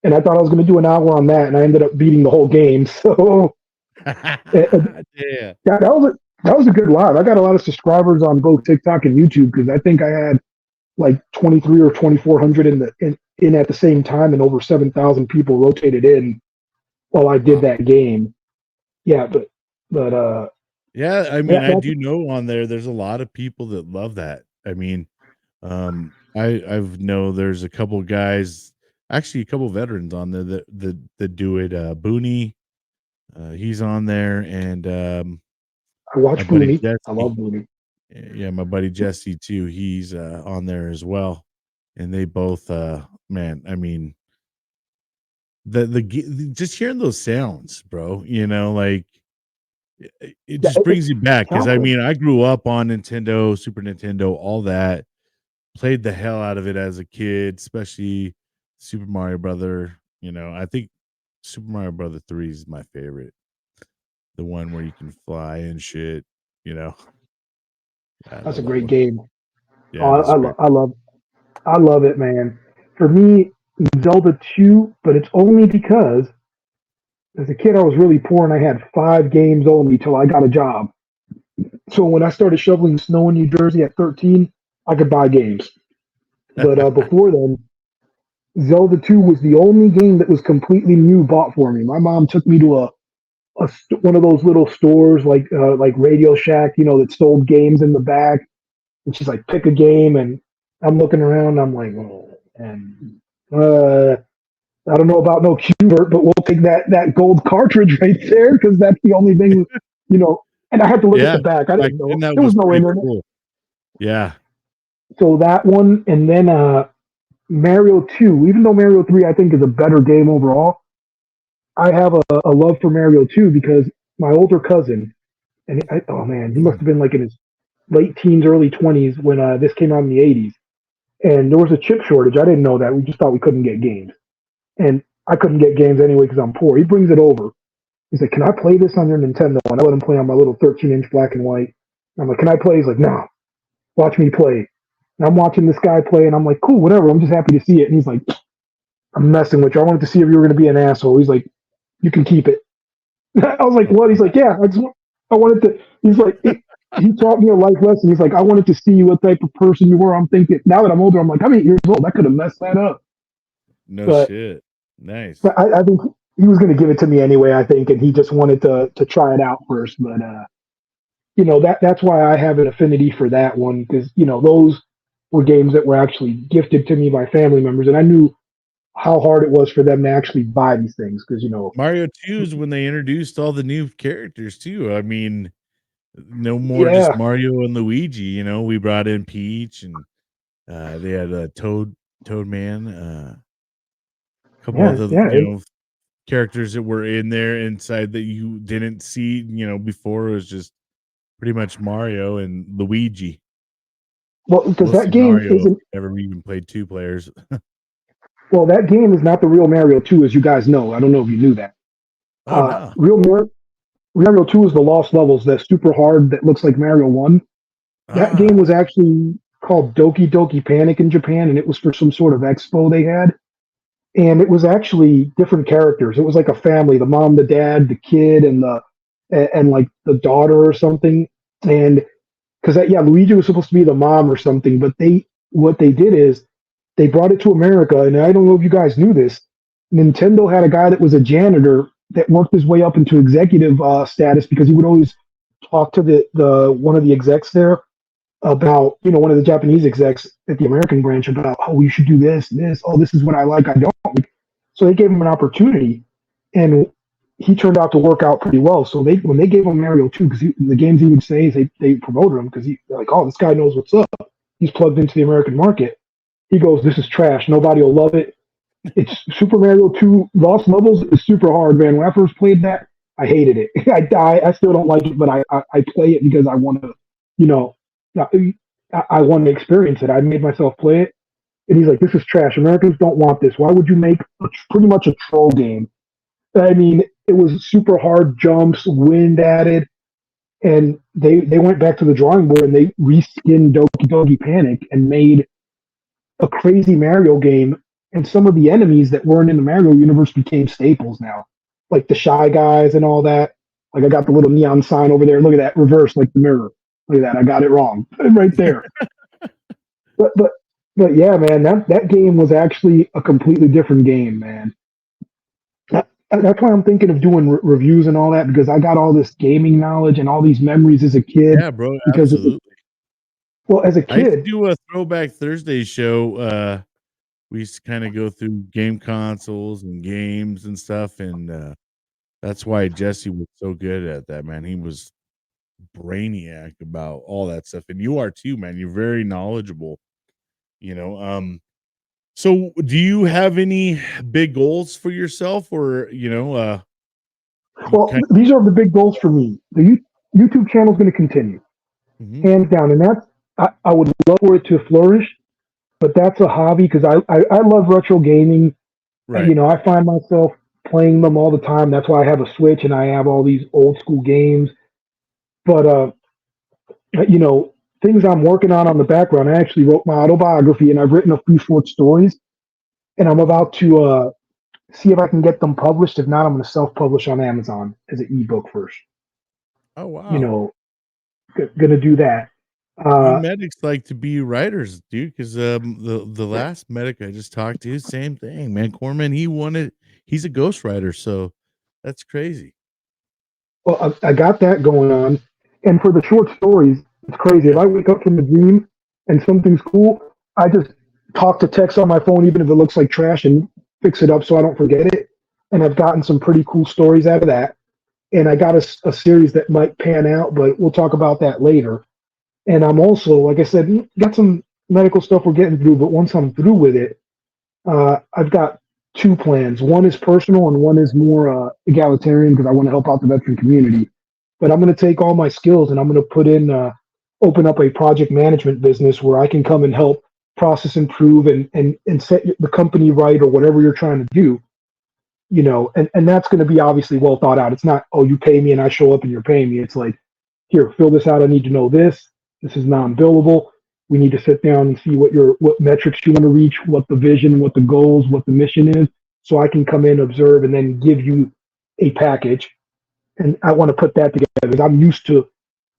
and I thought I was going to do an hour on that, and I ended up beating the whole game. So Yeah. that was a good live. I got a lot of subscribers on both TikTok and YouTube because I think I had like 23 or 2,400 in at the same time, and over 7,000 people rotated in while I did Wow. that game. Yeah, but Yeah, I mean, yeah, I that's do know on there's a lot of people that love that. I mean, I've know there's a couple guys, actually a couple veterans on there that do it. Booney, he's on there, and I my watch buddy Booney. I love Jesse. Booney. Yeah, my buddy Jesse too. He's on there as well, and they both, man. I mean, just hearing those sounds, bro. Like It Yeah, just brings you back because I countless. mean, I grew up on Nintendo, Super Nintendo, all that. Played the hell out of it as a kid, especially Super Mario Brother. I think Super Mario Brother 3 is my favorite. The one where you can fly and shit, you know? I That's a love that great one. game. Oh, Yeah, it is a great. I love it, man. For me, Zelda 2, but it's only because as a kid I was really poor and I had 5 games only till I got a job. So when I started shoveling snow in New Jersey at 13, I could buy games. But before then, Zelda 2 was the only game that was completely new bought for me. My mom took me to one of those little stores like Radio Shack, that sold games in the back. And she's like, pick a game, and I'm looking around. I'm like, oh, and I don't know about no Qbert, but we'll take that gold cartridge right there because that's the only thing, you know. And I had to look at Yeah, the back. I back didn't know then that there was was no pretty internet, cool. Yeah. so that one, and then Mario 2. Even though Mario 3 I think is a better game overall, I have a love for Mario 2 because my older cousin, and oh man, he must have been like in his late teens, early 20s when this came out in the 80s. And there was a chip shortage. I didn't know that. We just thought we couldn't get games. And I couldn't get games anyway because I'm poor. He brings it over. He's like, "Can I play this on your Nintendo?" And I let him play on my little 13-inch black and white. And I'm like, "Can I play?" He's like, "No, watch me play." And I'm watching this guy play, and I'm like, "Cool, whatever. I'm just happy to see it." And he's like, "I'm messing with you. I wanted to see if you were going to be an asshole." He's like, "You can keep it." I was like, "What?" He's like, "Yeah, I wanted to." He's like, he taught me a life lesson. He's like, "I wanted to see what type of person you were." I'm thinking now that I'm older, I'm like, I'm 8 years old. I could have messed that up, No but shit. Nice. I think he was going to give it to me anyway. I think, and he just wanted to try it out first. But that's why I have an affinity for that one because those were games that were actually gifted to me by family members, and I knew how hard it was for them to actually buy these things because Mario 2 is when they introduced all the new characters too. I mean, no more just yeah, Mario and Luigi, we brought in Peach and they had Toad Man, a couple yeah, other, yeah. characters that were in there inside that you didn't see, before. It was just pretty much Mario and Luigi. Well, because that Mostly game Mario if isn't. you ever even played 2 players. Well, that game is not the real Mario 2, as you guys know. I don't know if you knew that. Oh, no. Real Mario 2 is the Lost Levels, that super hard that looks like Mario 1. That game Ah. was actually called Doki Doki Panic in Japan, and it was for some sort of expo they had. And it was actually different characters. It was like a family: the mom, the dad, the kid, and like the daughter or something. And because yeah, Luigi was supposed to be the mom or something, but what they did is they brought it to America, and I don't know if you guys knew this. Nintendo had a guy that was a janitor that worked his way up into executive status because he would always talk to the one of the execs there about one of the Japanese execs at the American branch about, oh, you should do this, oh, this is what I like, I don't. So they gave him an opportunity, and he turned out to work out pretty well. So when they gave him Mario 2, because the games he would say they promoted him because they're like, oh, this guy knows what's up. He's plugged into the American market. He goes, this is trash. Nobody will love it. It's Super Mario 2 Lost Levels is super hard, man. When I first played that, I hated it. I still don't like it, but I play it because I want to, you know, I want to experience it. I made myself play it, and he's like, "This is trash. Americans don't want this. Why would you make pretty much a troll game?" I mean, it was super hard jumps, wind added, and they went back to the drawing board and they reskinned Doki Doki Panic and made a crazy Mario game. And some of the enemies that weren't in the Mario universe became staples now, like the Shy Guys and all that. Like I got the little neon sign over there. Look at that, reverse like the mirror. Look at that, I got it wrong right there. But but but yeah, man, that game was actually a completely different game, man. That's why I'm thinking of doing reviews and all that because I got all this gaming knowledge and all these memories as a kid. Yeah, bro, Because absolutely. well, as a I used to kid, do a Throwback Thursday show. We used to kinda go through game consoles and games and stuff, and, that's why Jesse was so good at that, man. He was brainiac about all that stuff, and you are too, man. You're very knowledgeable, you know, so do you have any big goals for yourself or, you Well, kind these are the big goals for me. The YouTube channel is going to continue, mhm, hands down, and I would love for it to flourish. But that's a hobby because I love retro gaming. right. I find myself playing them all the time. That's why I have a Switch and I have all these old school games. But you know, things I'm working on the background. I actually wrote my autobiography and I've written a few short stories, and I'm Mhm. about to see if I can get them published. If not, I'm going to self-publish on Amazon as an ebook first. Oh, You wow. know, going to do that. We Uh, medics like to be writers, dude, 'cause, the last medic I just talked to, same thing, man. Corpsman, he's a ghostwriter, so that's crazy. well, I got that going on, and for the short stories, it's crazy. If Yeah. I wake up from a dream and something's cool, I just talk to text on my phone, even if it looks like trash, and fix it up so I don't forget it. And I've gotten some pretty cool stories out of that. And I got a series that might pan out, but we'll talk about that later. And I'm also, like I said, got some medical stuff we're getting through, but once I'm through with it, I've got two plans. One is personal, and one is more egalitarian because I want to help out the veteran community. But I'm going to take all my skills and I'm going to open up a project management business where I can come and help process, improve, and set the company right or whatever you're trying to do. And that's going to be obviously well thought out. It's not, oh, you pay me and I show up and you're paying me. It's like, here, fill this out. I need to know this. This is non-billable. We need to sit down and see what metrics you want to reach, what the vision, what the goals, what the mission is, so I can come in, observe, and then give you a package. And I want to put that together because I'm used to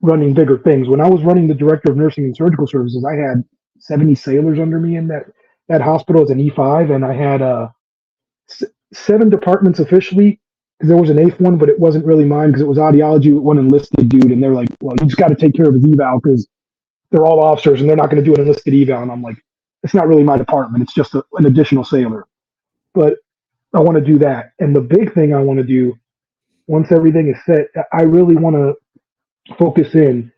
running bigger things. When I was running the director of nursing and surgical services, I had 70 sailors under me in that hospital as an E5, and I had seven departments officially because there was an eighth one, but it wasn't really mine because it was audiology with one enlisted dude, and they're like, "Well, you just got to take care of his eval because they're all officers and they're not going to do an enlisted eval." And I'm like, "It's not really my department. It's just an additional sailor." But I want to do that, and the big thing I want to do once everything is set, I really want to focus in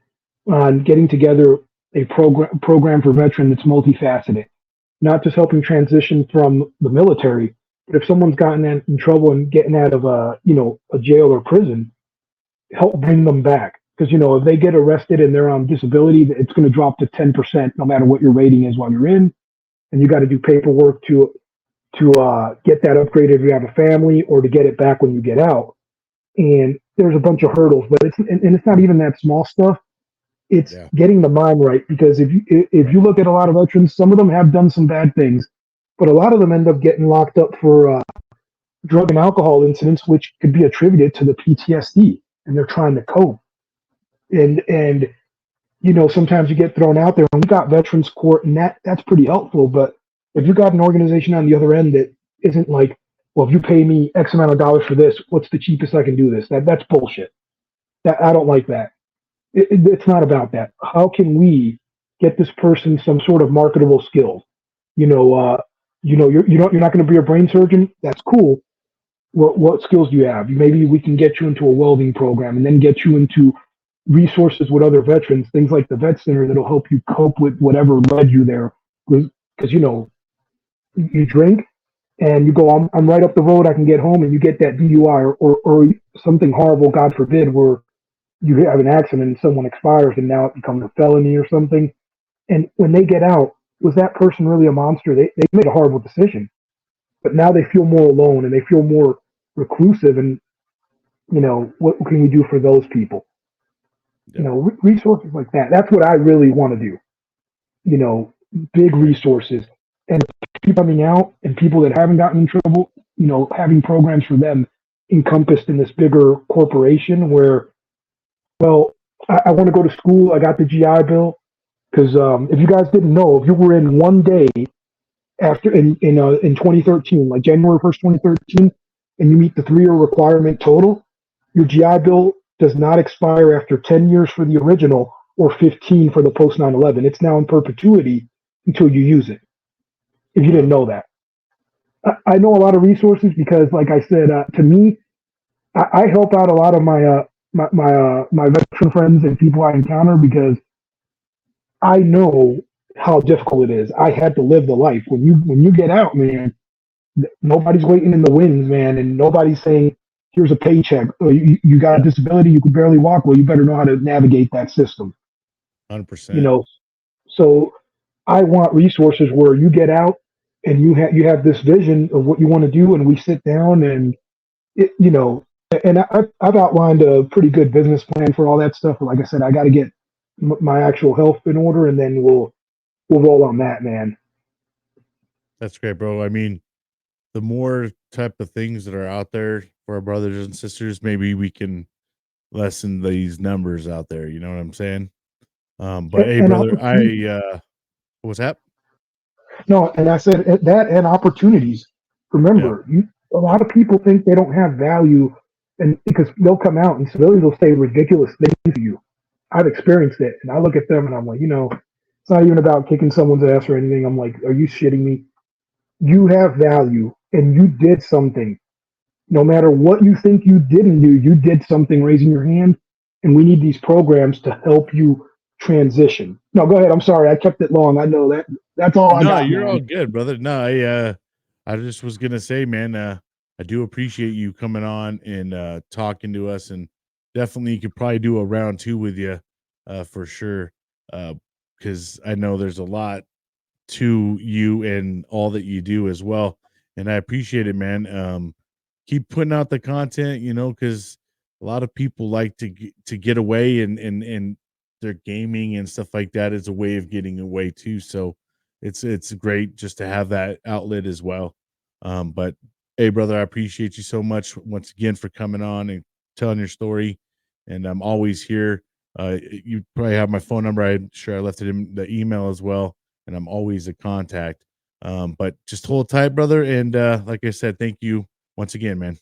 on getting together a program for veteran that's multifaceted, not just helping transition from the military, but if someone's gotten in trouble and getting out of a jail or prison, help bring them back. Because if they get arrested and they're on disability, it's going to drop to 10% no matter what your rating is while you're in, and you got to do paperwork to get that upgraded if you have a family or to get it back when you get out. And there's a bunch of hurdles, but it's not even that small stuff. It's Yeah. getting the mind right because if you look at a lot of veterans, some of them have done some bad things, but a lot of them end up getting locked up for drug and alcohol incidents, which could be attributed to the PTSD, and they're trying to cope. And sometimes you get thrown out there, and we got veterans court, and that's pretty helpful. But if you got an organization on the other end that isn't like, well, if you pay me X amount of dollars for this, what's the cheapest I can do this? That's bullshit. That I don't like that. It's not about that. How can we get this person some sort of marketable skills? You know, you're not going to be a brain surgeon. That's cool. What skills do you have? Maybe we can get you into a welding program, and then get you into resources with other veterans, things like the vet center that'll help you cope with whatever led you there. Because you drink and you go, I'm right up the road. I can get home, and you get that DUI or something horrible, God forbid, where you have an accident and someone expires and now it becomes a felony or something. And when they get out, was that person really a monster? They made a horrible decision, but now they feel more alone and they feel more reclusive. And what can we do for those people? Yeah. Resources like that. That's what I really want to do. You know, big Right. resources and people coming out and people that haven't gotten in trouble. Having programs for them encompassed in this bigger corporation where, well, I want to go to school. I got the GI Bill because if you guys didn't know, if you were in one day after in 2013, like January 1st, 2013, and you meet the 3-year requirement total, your GI Bill does not expire after 10 years for the original or 15 for the post 9/11. It's now in perpetuity until you use it. If you didn't Wow. know that, I know a lot of resources because, like I said, to me, I help out a lot of my veteran friends and people I encounter because I know how difficult it is. I had to live the life. When you get out, man, nobody's waiting in the wings, man, and nobody's saying, here's a paycheck. You got a disability, you can barely walk. Well, you better know how to navigate that system. You 100%. know, so I want resources where you get out and you have this vision of what you want to do, and we sit down and it, you know, and I've outlined a pretty good business plan for all that stuff. But like I said, I got to get my actual health in order, and then we'll roll on that, man. That's great, bro. I mean, the more type of things that are out there for our brothers and sisters, maybe we can lessen these numbers out there. You know what I'm saying? But hey, And brother, opportunity. what's that? No, and I said that and opportunities. Yep. Remember, a Yep. lot of people think they don't have value, and because they'll come out and civilians will say ridiculous things to you. I've experienced it, and I look at them and I'm like, it's not even about kicking someone's ass or anything. I'm like, are you shitting me? You have value, and you did something. No matter what you think you didn't do, you did something raising your hand, and we need these programs to help you transition. No, go ahead. I'm sorry, I kept it long. I know that. That's all I No, got, you're all man. good, brother. No, I just was gonna say, man, I do appreciate you coming on and talking to us, and definitely you could probably do a round two with you, for sure. Because I know there's a lot to you and all that you do as well. And I appreciate it, man. Keep putting out the content, because a lot of people like to get away and their gaming and stuff like that is a way of getting away too. So it's great just to have that outlet as well. But hey, brother, I appreciate you so much once again for coming on and telling your story. And I'm always here. You probably have my phone number. I'm sure I left it in the email as well, and I'm always a contact. But just hold tight, brother. And like I said, thank you once again, man.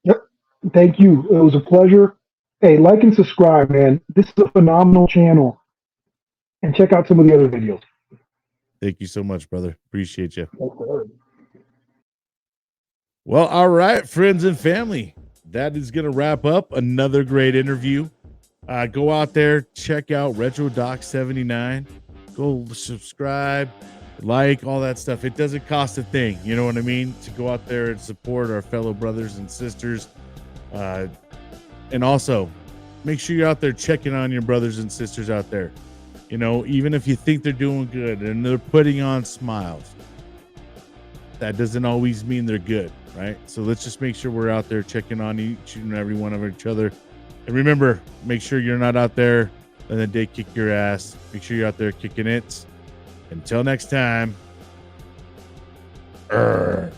Yep. Thank you. It was a pleasure. Hey, like and subscribe, man. This is a phenomenal channel. And check out some of the other videos. Thank you so much, brother. Appreciate you. Well, all right, friends and family. That is going to wrap up another great interview. Go out there, check out Retro Doc 79. Go subscribe, like, all that stuff. It doesn't cost a thing. You know what I mean? To go out there and support our fellow brothers and sisters. Uh, and also, make sure you're out there checking on your brothers and sisters out there. Even if you think they're doing good and they're putting on smiles, that doesn't always mean they're good, right? So let's just make sure we're out there checking on each and every one of each other. And remember, make sure you're not out there letting the day kick your ass. Make sure you're out there kicking it. Until next time. Arr.